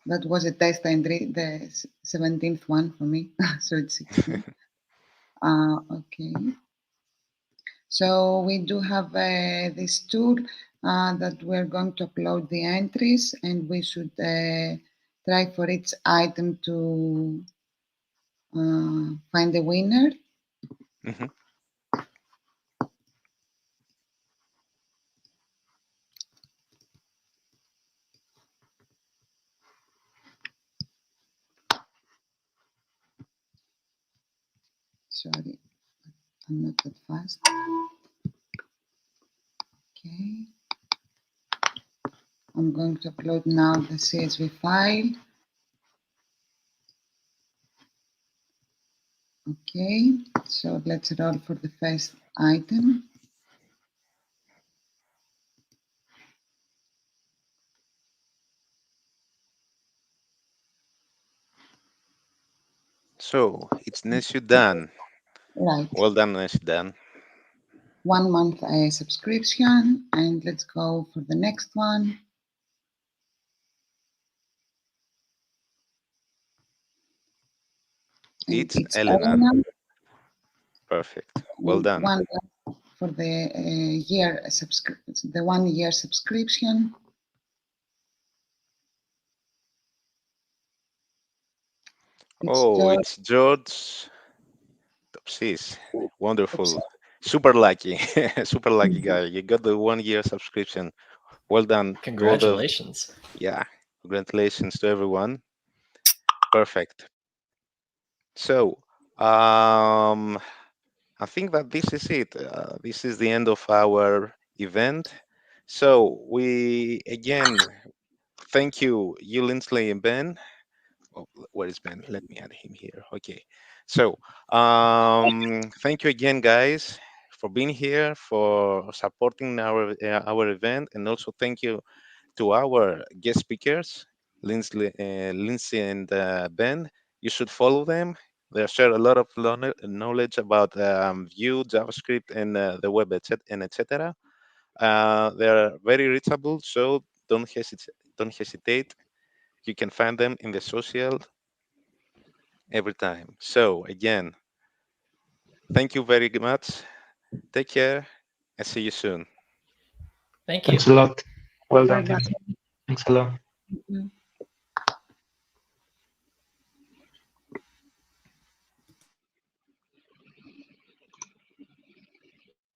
E: That was a test entry, the 17th one for me, so it's 16. Okay. So we do have this tool that we're going to upload the entries, and we should try for each item to find the winner. Sorry, I'm not that fast. Okay. I'm going to upload now the CSV file. Okay, so let's roll for the first item.
A: So it's Neshu done.
E: Right.
A: Well done, Neshu done.
E: 1 month subscription, and let's go for the next one. And
A: It's Elena. Perfect. Well done.
E: One for the year the 1 year subscription.
A: It's George Topsis. Wonderful. Super lucky. Super lucky guy. You got the 1 year subscription. Well done.
C: Congratulations.
A: Yeah. Congratulations to everyone. Perfect. So, I think that this is it. This is the end of our event. So we again thank you, Lindsley and Ben. Oh, where is Ben? Let me add him here. Okay. So thank you again, guys, for being here, for supporting our event, and also thank you to our guest speakers, Lindsay and Ben. You should follow them. They share a lot of knowledge about Vue, JavaScript, and the web, and etc. They are very reachable, so don't hesitate. Don't hesitate. You can find them in the social every time. So again, thank you very much. Take care and see you soon.
C: Thank you.
D: Thanks a lot. Well
E: Bye
D: done,
E: bye.
D: team. Thanks a lot.
E: Mhm.